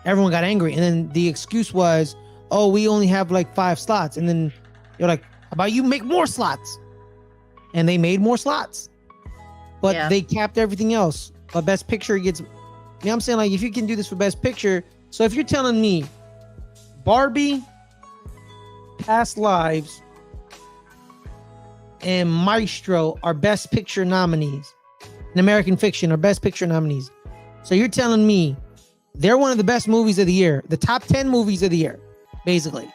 And then the excuse was, oh, we only have like 5 slots. And then you're like, how about you make more slots? And they made more slots, but they capped everything else. But Best Picture gets, I'm saying, like, if you can do this for Best Picture, so if you're telling me Barbie, Past Lives, and Maestro are Best Picture nominees, and American Fiction are Best Picture nominees, so you're telling me they're one of the best movies of the year, the top 10 movies of the year, basically.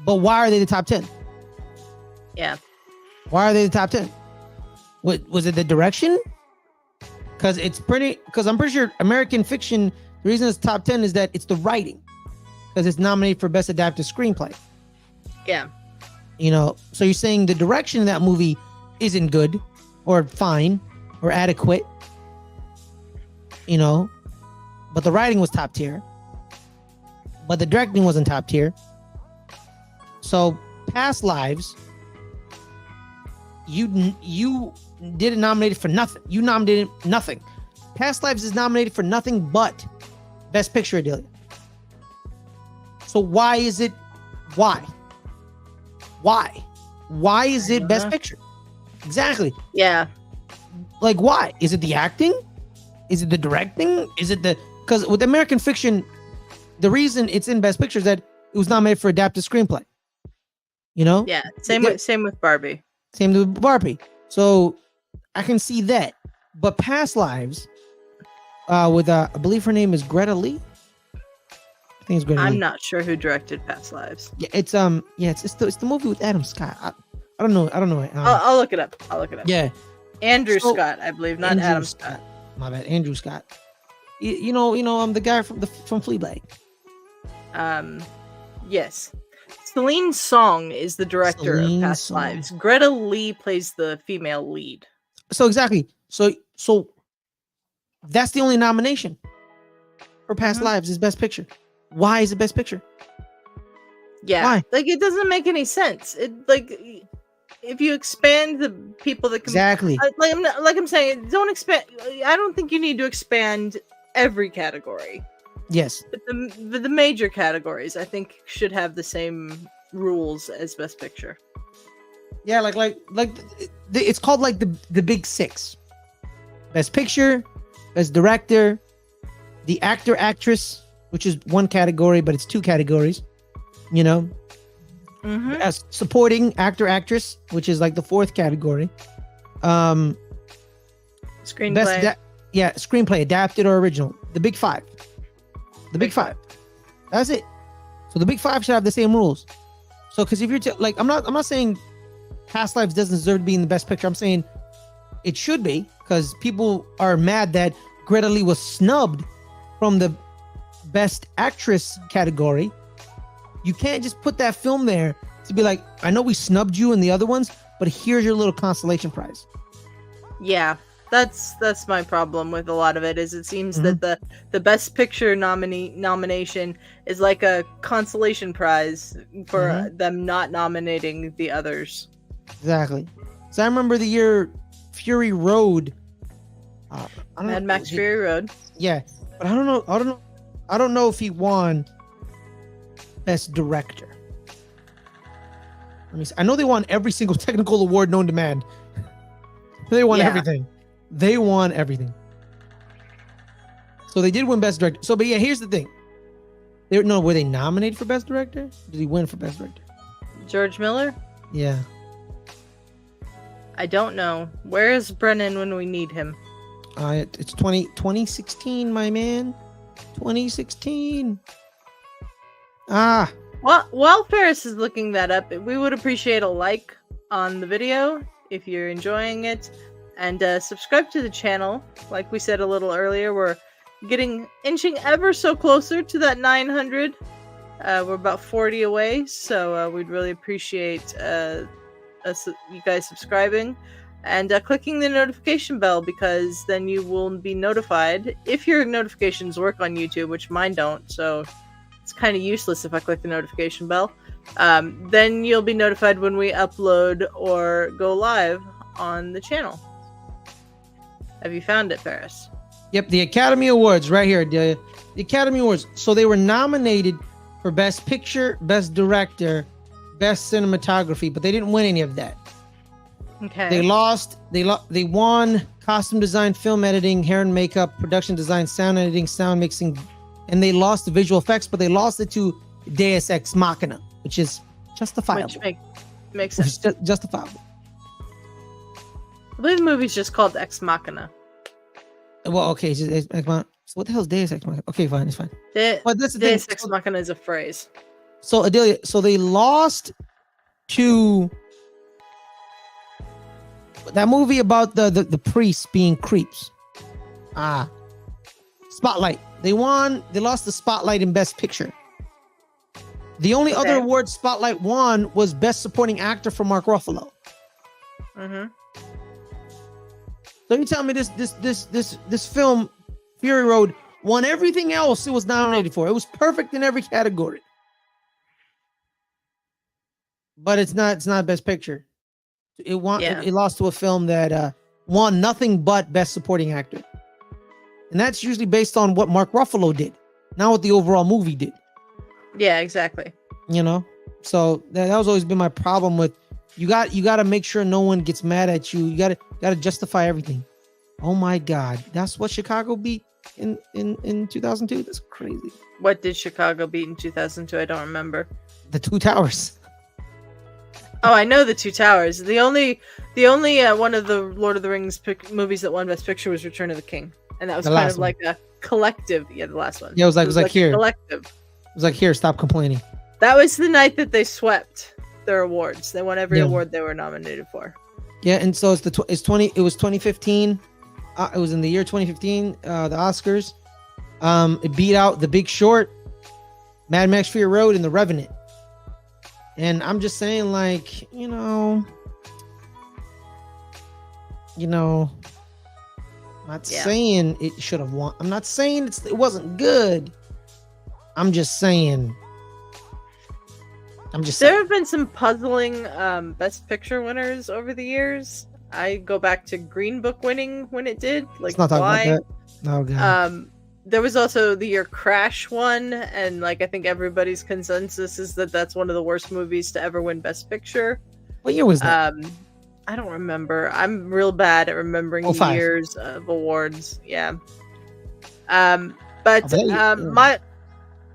But why are they the top 10? Yeah. Why are they the top 10? What was it, the direction? Because I'm pretty sure American Fiction, the reason it's top 10 is that it's the writing, because it's nominated for Best Adapted Screenplay. Yeah. So you're saying the direction of that movie isn't good or fine or adequate, but the writing was top tier, but the directing wasn't top tier. So Past Lives, you didn't nominate it for nothing. You nominated nothing. Past Lives is nominated for nothing but Best Picture, Adelia. So why is it? Why is it Best Picture? Exactly. Yeah. Like, why? Is it the acting? Is it the directing? Is it because with American Fiction, the reason it's in Best Picture is that it was nominated for Adapted Screenplay. Yeah. Same with Barbie. Same with Barbie. So I can see that. But Past Lives, with I believe her name is Greta Lee. I think it's Greta Lee. I'm not sure who directed Past Lives. Yeah, it's the movie with Adam Scott. I don't know. I'll look it up. Yeah, Andrew Scott, I believe, not Adam Scott. My bad, Andrew Scott. I'm the guy from Fleabag. Yes. Celine Song is the director of Past Lives. Greta Lee plays the female lead. So exactly. So that's the only nomination for Past Lives is Best Picture. Why is it Best Picture? Yeah. Why? Like, it doesn't make any sense. If you expand the people that can exactly, I'm saying, don't expand. I don't think you need to expand every category. Yes, but the major categories, I think, should have the same rules as Best Picture. Yeah, it's called like the Big Six: Best Picture, Best Director, the Actor Actress, which is one category, but it's 2 categories. As supporting Actor Actress, which is like the 4th category. Screenplay. Screenplay, adapted or original. The Big 5. The Big 5. That's it. So the big five should have the same rules. So because if you're like, I'm not saying Past Lives doesn't deserve to be in the best picture. I'm saying it should be, because people are mad that Greta Lee was snubbed from the best actress category. You can't just put that film there to be like, I know we snubbed you in the other ones, but here's your little consolation prize. Yeah, that's my problem with a lot of it. Is it seems that the best picture nomination is like a consolation prize for them not nominating the others. Exactly. So I remember the year Fury Road. Mad Max Fury Road. Yeah, but I don't know if he won Best Director. Let me see. I know they won every single technical award known to man. They won everything. They won everything. So they did win Best Director. So, but yeah, here's the thing. Were they nominated for Best Director? Did he win for Best Director? George Miller? Yeah. I don't know. Where is Brennan when we need him? It's 2016, my man. 2016. Well, while Ferris is looking that up, we would appreciate a like on the video if you're enjoying it, and subscribe to the channel. Like we said a little earlier, we're inching ever so closer to that 900. We're about 40 away, so we'd really appreciate you guys subscribing and clicking the notification bell, because then you will be notified if your notifications work on YouTube, which mine don't, so it's kind of useless if I click the notification bell. Then you'll be notified when we upload or go live on the channel. Have you found it, Ferris? Yep, the Academy Awards right here, Adelia. The Academy Awards. So they were nominated for Best Picture, Best Director, Best Cinematography, but they didn't win any of that. Okay. They lost. They won costume design, film editing, hair and makeup, production design, sound editing, sound mixing, and they lost the visual effects, but they lost it to Deus Ex Machina, which is justifiable. Which makes sense. Justifiable. I believe the movie's just called Ex Machina. Well, okay. So what the hell is Deus Ex Machina? Okay, fine, it's fine. But that's the Deus thing. Ex Machina is a phrase. So Adelia, so they lost to that movie about the priests being creeps. Spotlight. They lost the Spotlight in Best Picture. The only other award Spotlight won was Best Supporting Actor for Mark Ruffalo. So you tell me this film, Fury Road, won everything else it was nominated for. It was perfect in every category. But it's not Best Picture. It lost to a film that won nothing but Best Supporting Actor. And that's usually based on what Mark Ruffalo did, not what the overall movie did. Yeah, exactly. You know? So that was always been my problem with you got to make sure no one gets mad at you. You got to justify everything. Oh my God. That's what Chicago beat in 2002. That's crazy. What did Chicago beat in 2002? I don't remember. The Two Towers. Oh, I know the Two Towers. The only one of the Lord of the Rings movies that won Best Picture was Return of the King, and that was kind of like a collective. Yeah, the last one. Yeah, it was like here. Collective. It was like, here, stop complaining. That was the night that they swept their awards. They won every award they were nominated for. Yeah, and so it was 2015. It was in the year 2015. The Oscars. It beat out The Big Short, Mad Max Fury Road, and The Revenant. And I'm just saying, like, you know, I'm not saying it should have won. I'm not saying it wasn't good. I'm just saying. There have been some puzzling Best Picture winners over the years. I go back to Green Book winning when it did. Like, let's not talk about that. Oh, God. There was also the year Crash won, and like I think everybody's consensus is that that's one of the worst movies to ever win Best Picture. What year was that? I don't remember. I'm real bad at remembering years of awards. Yeah. But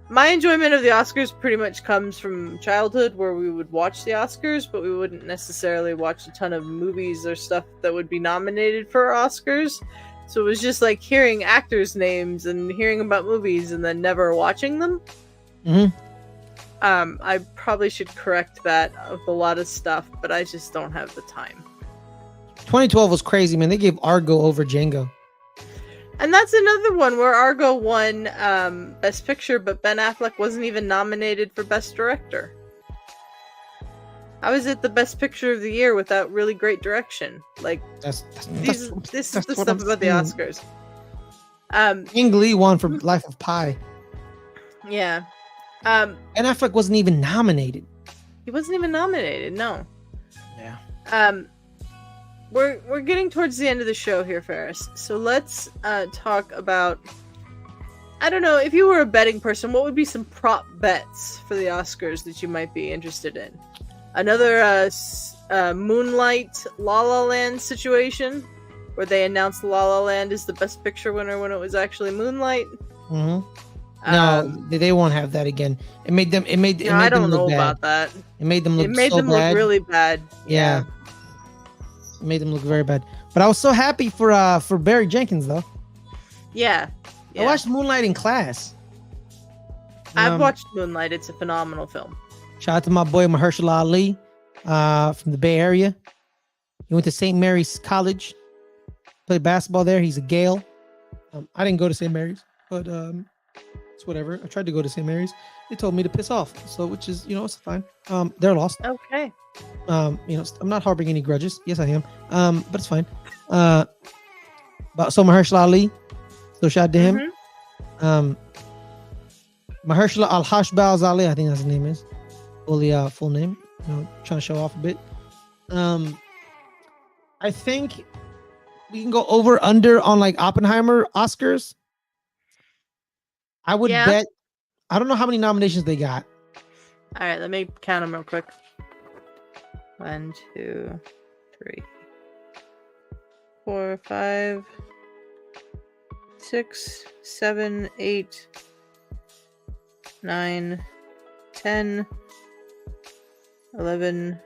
my enjoyment of the Oscars pretty much comes from childhood, where we would watch the Oscars, but we wouldn't necessarily watch a ton of movies or stuff that would be nominated for Oscars. So it was just like hearing actors' names and hearing about movies and then never watching them. Mm-hmm. I probably should correct that with a lot of stuff, but I just don't have the time. 2012 was crazy, man. They gave Argo over Django. And that's another one where Argo won Best Picture, but Ben Affleck wasn't even nominated for Best Director. How is it the Best Picture of the year without really great direction? Like, this is the stuff about the Oscars. Ang Lee won for Life of Pi. Yeah. Ben Affleck wasn't even nominated. He wasn't even nominated, no. Yeah. We're getting towards the end of the show here, Ferris. So let's talk about, I don't know, if you were a betting person, what would be some prop bets for the Oscars that you might be interested in? Another Moonlight La La Land situation, where they announced La La Land as the Best Picture winner when it was actually Moonlight. Mm-hmm. No, they won't have that again. It made them. I don't know about that. It made them look. Look really bad. Yeah. It made them look very bad. But I was so happy for Barry Jenkins though. Yeah. I watched Moonlight in class. I've watched Moonlight. It's a phenomenal film. Shout out to my boy Mahershala Ali, from the Bay Area. He went to St. Mary's College. Played basketball there. He's a Gale. I didn't go to St. Mary's, but it's whatever. I tried to go to St. Mary's. They told me to piss off. So, which is, it's fine. They're lost. Okay. I'm not harboring any grudges. Yes, I am. But it's fine. But so Mahershala Ali. So shout out to him. Mm-hmm. Mahershala Al-Hashbaz Ali, I think that's his name is. Full name. Trying to show off a bit. I think we can go over under on like Oppenheimer Oscars. I would bet. I don't know how many nominations they got. All right, let me count them real quick. 1, 2, 3, 4, 5, 6, 7, 8, 9, 10, 11,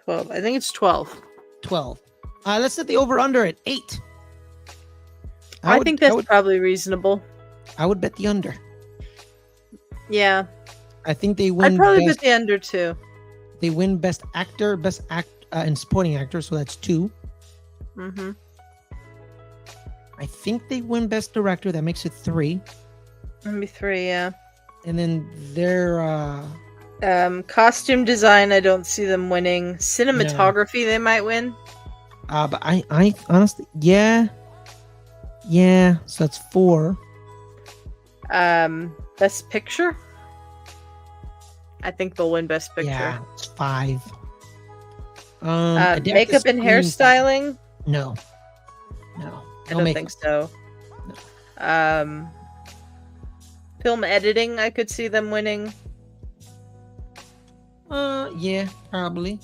12. I think it's 12. 12. Let's set the over under at 8. I think that's probably reasonable. I would bet the under. Yeah. I think they win. I'd probably bet the under too. They win Best Actor, and Supporting Actor, so that's 2. Mm-hmm. I think they win Best Director. That makes it 3. Maybe 3, yeah. And then their costume design, I don't see them winning. Cinematography, they might win. But I honestly, yeah. So that's 4. Best Picture. I think they'll win Best Picture. Yeah, it's 5. Makeup and hairstyling. No. I don't think so. No. Film editing, I could see them winning. Yeah, probably.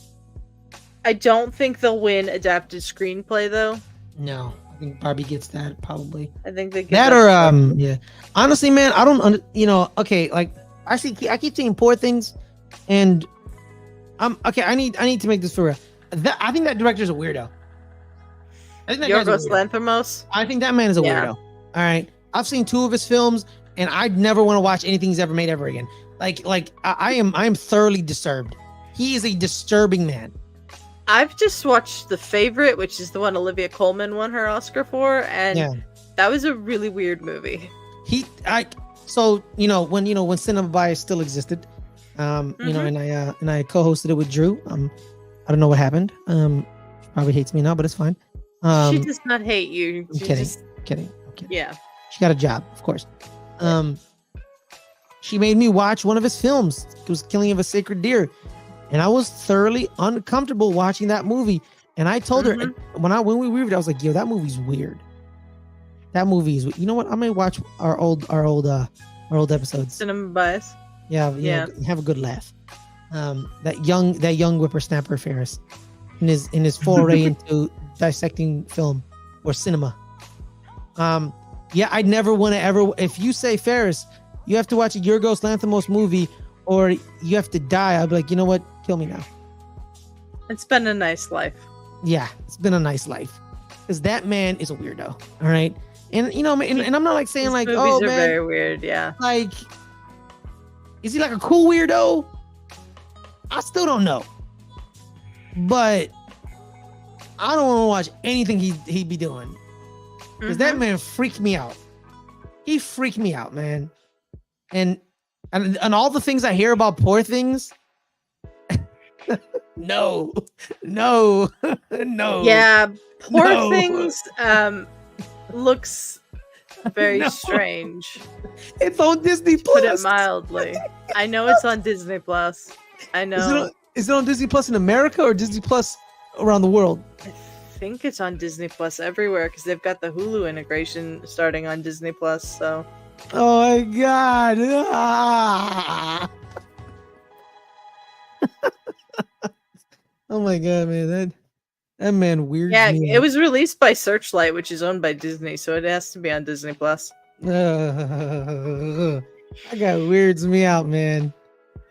I don't think they'll win adapted screenplay though. No, I think Barbie gets that probably. I think they get that or yeah. Honestly, man, I don't. Okay, like I keep seeing Poor Things, and okay. I need to make this for real. I think that director's a weirdo. I think that Yorgos Lanthimos. I think that man is a weirdo. All right, I've seen 2 of his films, and I'd never want to watch anything he's ever made ever again. Like I am thoroughly disturbed. He is a disturbing man. I've just watched The Favorite, which is the one Olivia Colman won her Oscar for, and that was a really weird movie. So when Cinema Bias still existed, and I co-hosted it with Drew. I don't know what happened. She probably hates me now, but it's fine. She does not hate you. I'm kidding. Yeah. She got a job, of course. She made me watch one of his films. It was Killing of a Sacred Deer. And I was thoroughly uncomfortable watching that movie. And I told her when we reviewed it, I was like, yo, that movie's weird. That movie is, you know what? I may watch our old episodes. Cinema Bias. Yeah. Have a good laugh. That young whippersnapper Ferris in his foray into dissecting film or cinema. I'd never want to ever. If you say Ferris, you have to watch a Yorgos Lanthimos movie, or you have to die. I'd be like, you know what? Kill me now. It's been a nice life. Yeah, it's been a nice life. Because that man is a weirdo. All right. And and I'm not like saying like, movies oh are man, very weird. Yeah. Like, Is he like a cool weirdo? I still don't know. But I don't want to watch anything he be doing. Because that man freaked me out. He freaked me out, man. And all the things I hear about Poor Things. No. Yeah, Poor Things looks very strange. It's on Disney Plus. Put it mildly. I know it's on Disney Plus. I know. Is it on Disney Plus in America or Disney Plus around the world? I think it's on Disney Plus everywhere because they've got the Hulu integration starting on Disney Plus. So. Oh my god! Ah. Oh my god, man! That man weirds Yeah, me it out. was released by Searchlight, which is owned by Disney, so it has to be on Disney Plus. That guy weirds me out, man.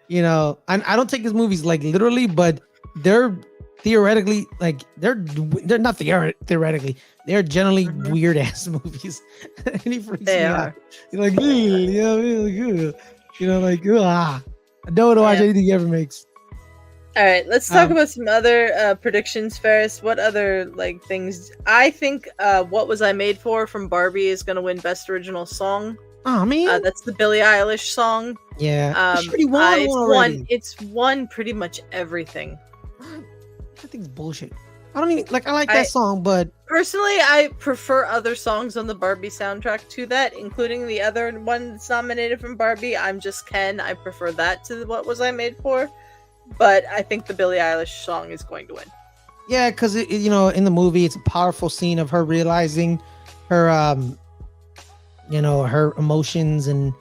You know, I don't take his movies like literally, but they're theoretically like they're not theoretically. They're generally weird ass movies, and he freaks me out. He's like, you know, like, I don't want to watch anything he ever makes. All right, let's talk about some other predictions, Ferris. What other like things? I think "What Was I Made For" from Barbie is going to win Best Original Song. Oh man, that's the Billie Eilish song. Yeah, it's won pretty much everything. I think it's bullshit. I don't even like. I like that song, but personally, I prefer other songs on the Barbie soundtrack to that, including the other one that's nominated from Barbie. I'm Just Ken. I prefer that to What Was I Made For. But I think the Billie Eilish song is going to win. Yeah, because you know, in the movie, it's a powerful scene of her realizing her, you know, her emotions and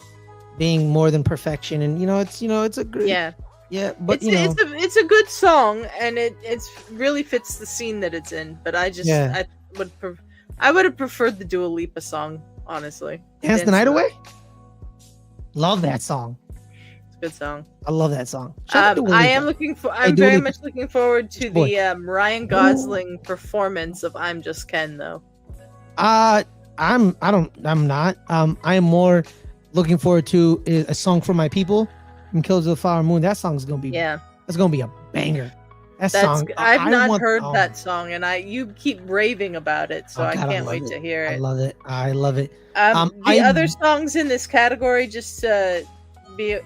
being more than perfection, and it's a great. Yeah, but it's a good song, and it's really fits the scene that it's in. But I would have preferred the Dua Lipa song, honestly. Dance the Night Away. Love that song. Good song. I love that song. I'm very much looking forward to the Ryan Gosling performance of "I'm Just Ken," though. I'm not. I am more looking forward to a song for my people from Killers of the Flower Moon. That song's gonna be that's gonna be a banger. I've not heard that song, and you keep raving about it, so I can't wait to hear it. I love it. The other songs in this category just It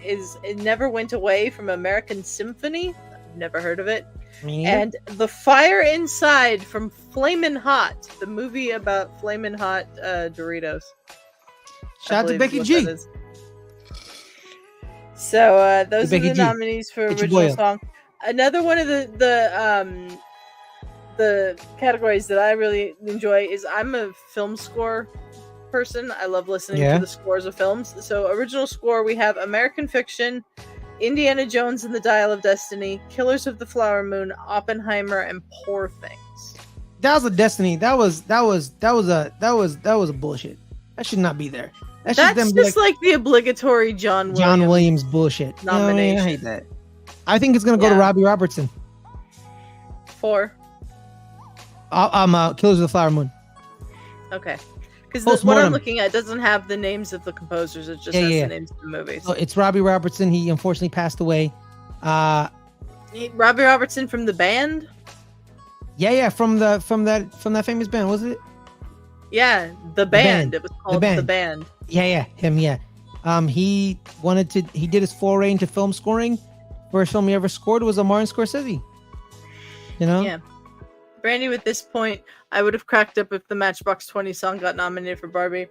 Never Went Away from American Symphony. I've never heard of it. And The Fire Inside from Flamin' Hot, the movie about Flamin' Hot Doritos. Shout out to Becky G. So those are the nominees for original song. Another one of the categories that I really enjoy is I'm a film score person. I love listening to the scores of films. So original score, we have American Fiction, Indiana Jones and the Dial of Destiny, Killers of the Flower Moon, Oppenheimer, and Poor Things. That was a Destiny. That was a bullshit. That should not be there. That's just like the obligatory John Williams bullshit nomination. I hate that. I think it's gonna go to Robbie Robertson. For Killers of the Flower Moon. Okay. Because what I'm looking at doesn't have the names of the composers. It just has the names of the movies. So it's Robbie Robertson. He unfortunately passed away. Robbie Robertson from the band? Yeah, from that famous band, was it? Yeah, the band. It was called The Band. Yeah, him, yeah. He did his foray into film scoring. First film he ever scored was a Martin Scorsese. You know? Yeah. Brandy, with this point, I would have cracked up if the Matchbox 20 song got nominated for Barbie.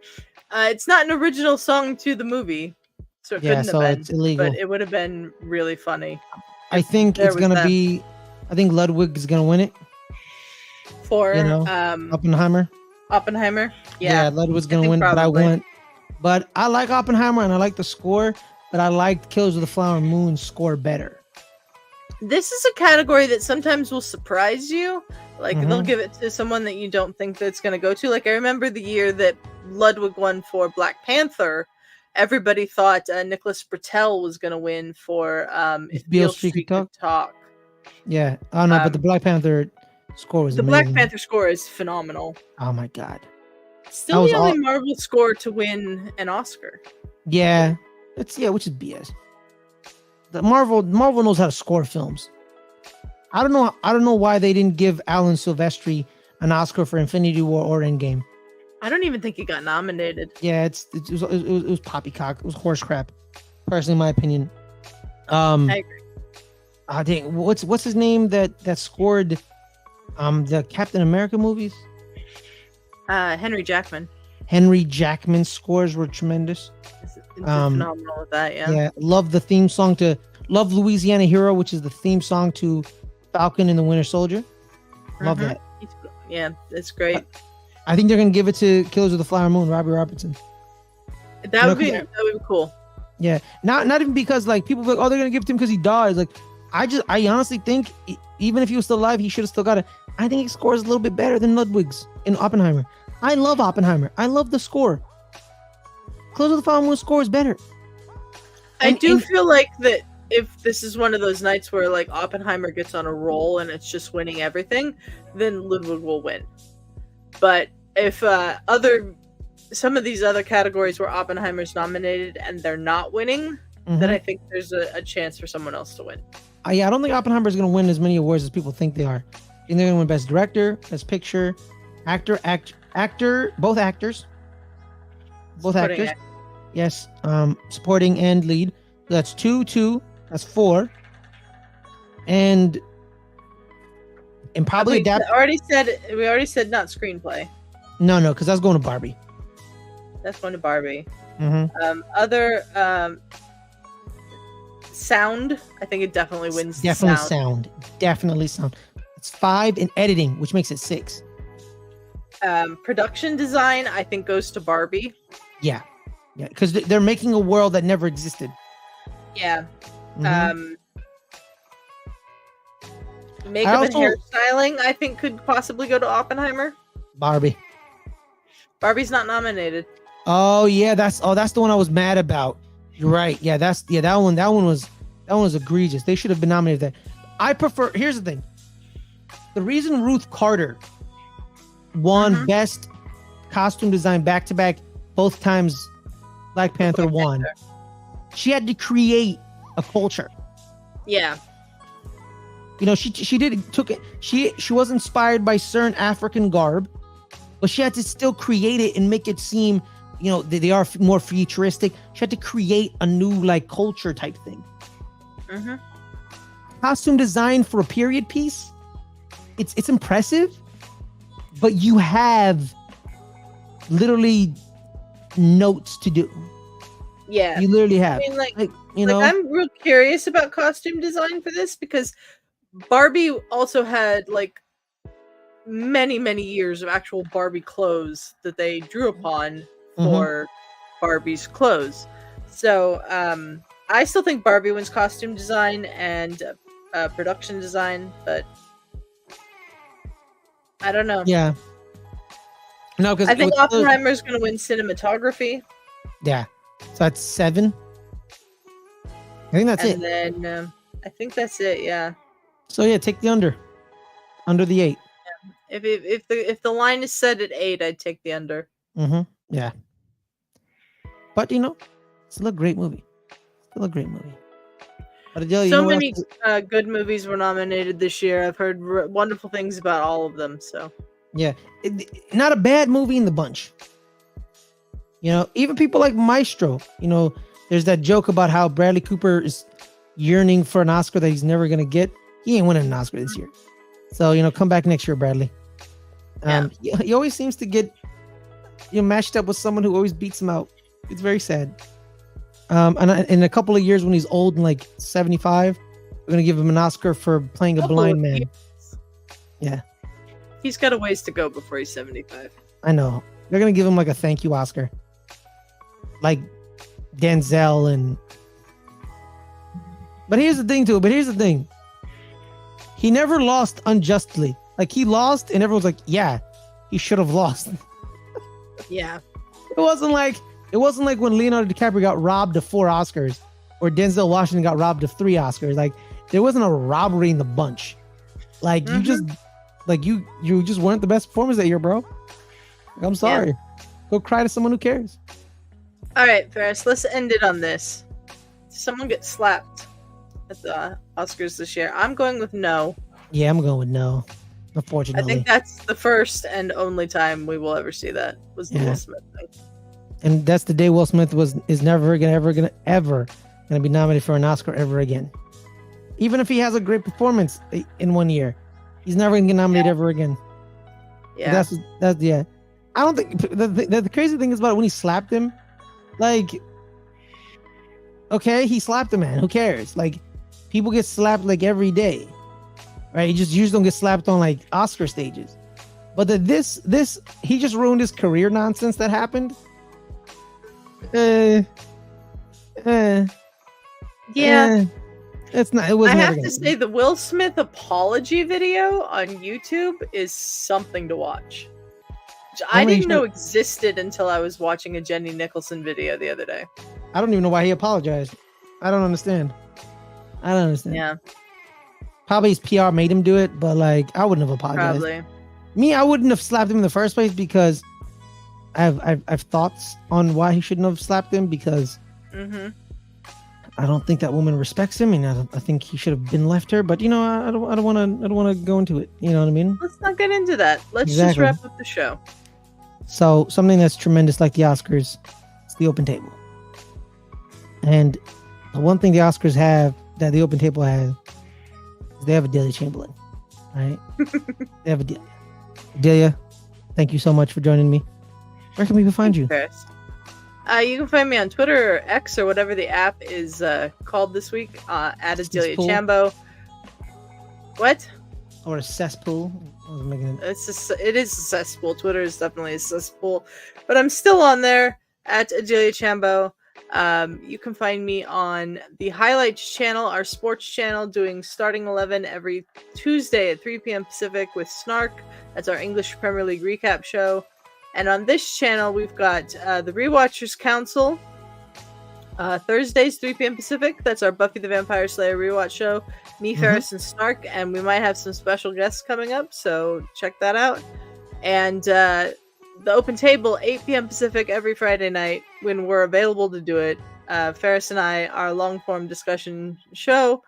It's not an original song to the movie, so it couldn't have been. It's illegal. But it would have been really funny. I think it's gonna be. I think Ludwig is gonna win it. For Oppenheimer. Oppenheimer. Yeah, Ludwig's gonna win, but I like Oppenheimer and I like the score, but I like Killers of the Flower Moon score better. This is a category that sometimes will surprise you. Like, they'll give it to someone that you don't think that's going to go to. Like, I remember the year that Ludwig won for Black Panther. Everybody thought Nicholas Britell was going to win for If Beale Street Could Talk. Yeah. Oh, no, but the Black Panther score was amazing. Black Panther score is phenomenal. Oh, my God. Still the only Marvel score to win an Oscar. Yeah. Which is BS. Marvel knows how to score films. I don't know why they didn't give Alan Silvestri an Oscar for Infinity War or Endgame. I don't even think he got nominated. Yeah, it was poppycock. It was horse crap. Personally, in my opinion. I agree. Dang, what's his name that scored the Captain America movies? Henry Jackman. Henry Jackman's scores were tremendous. It's phenomenal with that, yeah. Yeah, love the theme song to Louisiana Hero, which is the theme song to Falcon and the Winter Soldier. Love that. Yeah, it's great. I think they're gonna give it to Killers of the Flower Moon, Robbie Robertson. That would be cool. Yeah, not even because like people are like, oh, they're gonna give it to him because he died. Like, I honestly think even if he was still alive, he should have still got it. I think he scores a little bit better than Ludwig's in Oppenheimer. I love Oppenheimer. I love the score. Killers of the Flower Moon score is better. I do feel like that if this is one of those nights where like Oppenheimer gets on a roll and it's just winning everything, then Ludwig will win. But if some of these other categories where Oppenheimer's nominated and they're not winning, then I think there's a chance for someone else to win. I don't think Oppenheimer's going to win as many awards as people think they are. I think they're going to win Best Director, Best Picture, Actor, both actors. Yes, supporting and lead. So that's 2, that's 4. And probably adapt. We already said not screenplay. No, because that's going to Barbie. That's going to Barbie. Other sound, I think it definitely wins. Definitely sound. It's 5 in editing, which makes it 6. Production design, I think, goes to Barbie. Yeah, because they're making a world that never existed. Yeah. Makeup and hairstyling, I think, could possibly go to Oppenheimer. Barbie. Barbie's not nominated. Oh yeah, that's the one I was mad about. You're right. Yeah, that one was egregious. They should have been nominated. Here's the thing. The reason Ruth Carter won Best Costume Design back-to-back both times Black Panther won, she had to create a culture. Yeah. You know, she was inspired by certain African garb, but she had to still create it and make it seem, you know, they are more futuristic. She had to create a new like culture type thing. Costume design for a period piece, it's impressive, but you have literally notes to do. Yeah, you literally have. I mean, I'm real curious about costume design for this because Barbie also had like many years of actual Barbie clothes that they drew upon for Barbie's clothes. So I still think Barbie wins costume design and production design, but I don't know. Yeah. No, because I think Oppenheimer's going to win cinematography. Yeah. So that's 7. I think that's it. And then I think that's it. Yeah. So yeah, take the under the 8. Yeah. If the line is set at 8, I'd take the under. Yeah. But you know, still a great movie. But Adelia, so many good movies were nominated this year. I've heard wonderful things about all of them. So yeah, not a bad movie in the bunch. You know, even people like Maestro. You know, there's that joke about how Bradley Cooper is yearning for an Oscar that he's never gonna get. He ain't winning an Oscar this year. So you know, come back next year, Bradley. He always seems to get matched up with someone who always beats him out. It's very sad. And in a couple of years when he's old and like 75, we're gonna give him an Oscar for playing a blind man. Yeah, he's got a ways to go before he's 75. I know. They're gonna give him like a thank you Oscar, like Denzel But here's the thing. He never lost unjustly. Like he lost, and everyone's like, "Yeah, he should have lost." Yeah. It wasn't like when Leonardo DiCaprio got robbed of 4 Oscars or Denzel Washington got robbed of 3 Oscars. Like there wasn't a robbery in the bunch. Like you just weren't the best performers that year, bro. Like, I'm sorry. Yeah. Go cry to someone who cares. All right, Ferris, let's end it on this. Someone get slapped. at the Oscars this year. I'm going with no. Yeah, I'm going with no. I Unfortunately. think that's the first and only time we will ever see that was the Yeah. Will Smith thing. And that's the day Will Smith is never gonna be nominated for an Oscar ever again. Even if he has a great performance in one year, he's never gonna get nominated ever again. Yeah. That's yeah. I don't think the crazy thing is about it, when he slapped him, like, okay, he slapped the man. Who cares? Like, people get slapped like every day, right? You just usually don't get slapped on like Oscar stages. But this he just ruined his career nonsense that happened. Yeah. It's not. It was. I never have gonna to say the Will Smith apology video on YouTube is something to watch. Which I didn't know existed until I was watching a Jenny Nicholson video the other day. I don't even know why he apologized. I don't understand. Yeah, Probably his PR made him do it, but like, I wouldn't have apologized. probably. Me, I wouldn't have slapped him in the first place because I've thoughts on why he shouldn't have slapped him, because I don't think that woman respects him, and I think he should have been left her. But I don't want to go into it. You know what I mean? Let's not get into that. Let's just wrap up the show. So something that's tremendous, like the Oscars, it's the open table. And the one thing the Oscars have that the open table has is they have Adelia Chamberlain, right? They have Adelia. Adelia, thank you so much for joining me. Where can we find you? Chris. You can find me on Twitter or X or whatever the app is called this week, at Adelia Chambo. What? Or a cesspool. I was making it. It is a cesspool. Twitter is definitely a cesspool, but I'm still on there at Adelia Chambo. You can find me on the Highlights channel, our sports channel, doing Starting 11 every Tuesday at 3 p.m. Pacific with Snark. That's our English Premier League recap show. And on this channel, we've got the Rewatchers Council, Thursdays, 3 p.m. Pacific. That's our Buffy the Vampire Slayer rewatch show. Me, Ferris, and Snark, and we might have some special guests coming up, so check that out. And the Open Table, 8 p.m. Pacific every Friday night when we're available to do it. Ferris and I, our long-form discussion show.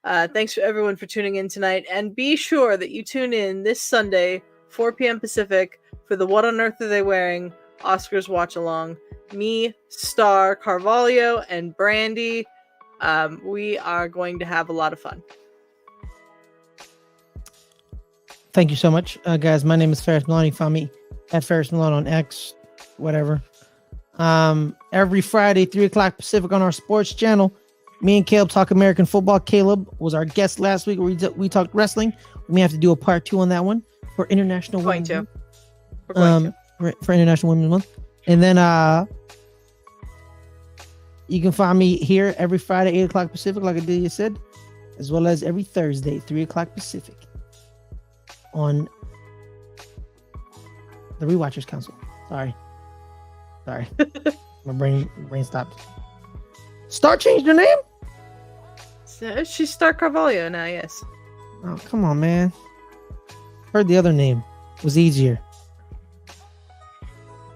Thanks for everyone for tuning in tonight, and be sure that you tune in this Sunday, 4 p.m. Pacific, for the What on Earth Are They Wearing Oscars watch along. Me, Star, Carvalho, and Brandy. We are going to have a lot of fun. Thank you so much, guys. My name is Ferris Malone. You find me at Ferris Malone on X, whatever. Every Friday, 3 o'clock Pacific on our sports channel, me and Caleb talk American football. Caleb was our guest last week where we talked wrestling. We may have to do a part 2 on that one for International Women's Month. For International Women's Month. And then you can find me here every Friday, 8 o'clock Pacific, like Adelia said, as well as every Thursday, 3 o'clock Pacific on the Rewatchers Council. Sorry. My brain stopped. Star changed her name? So she's Star Carvalho now, yes. Oh, come on, man. Heard the other name was easier.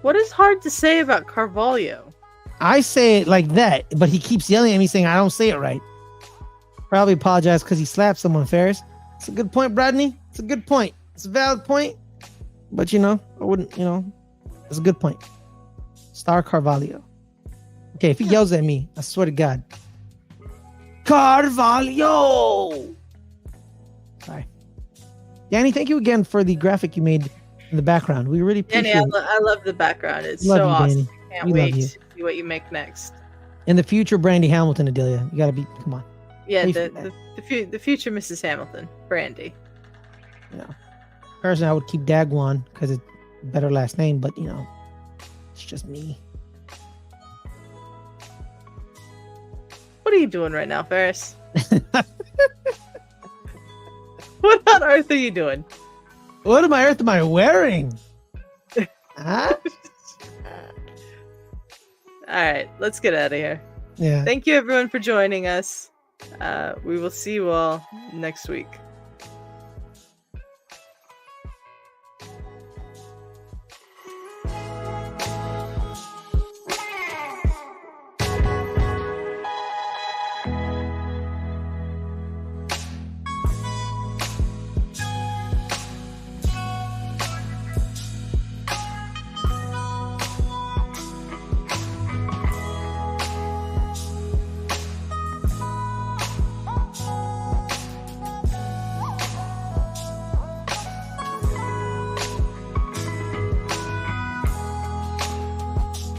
What is hard to say about Carvalho? I say it like that, but he keeps yelling at me saying I don't say it right. Probably apologize because he slapped someone, Ferris. It's a good point, Bradney. It's a good point. It's a valid point. But, I wouldn't, it's a good point. Star Carvalho. Okay, if he yells at me, I swear to God. Carvalho! Sorry. Danny, thank you again for the graphic you made in the background. We really appreciate it. I love the background. It's Love so you, awesome. Danny. Can't We wait love you. to see what you make next. In the future, Brandy Hamilton, Adelia. You gotta be, come on. Yeah, Wait the future Mrs. Hamilton, Brandy. Personally, I would keep Dagwan because it's a better last name, but it's just me. What are you doing right now, Ferris? What on earth are you doing? What on earth am I wearing? Huh? All right, let's get out of here. Yeah. Thank you, everyone, for joining us. We will see you all next week.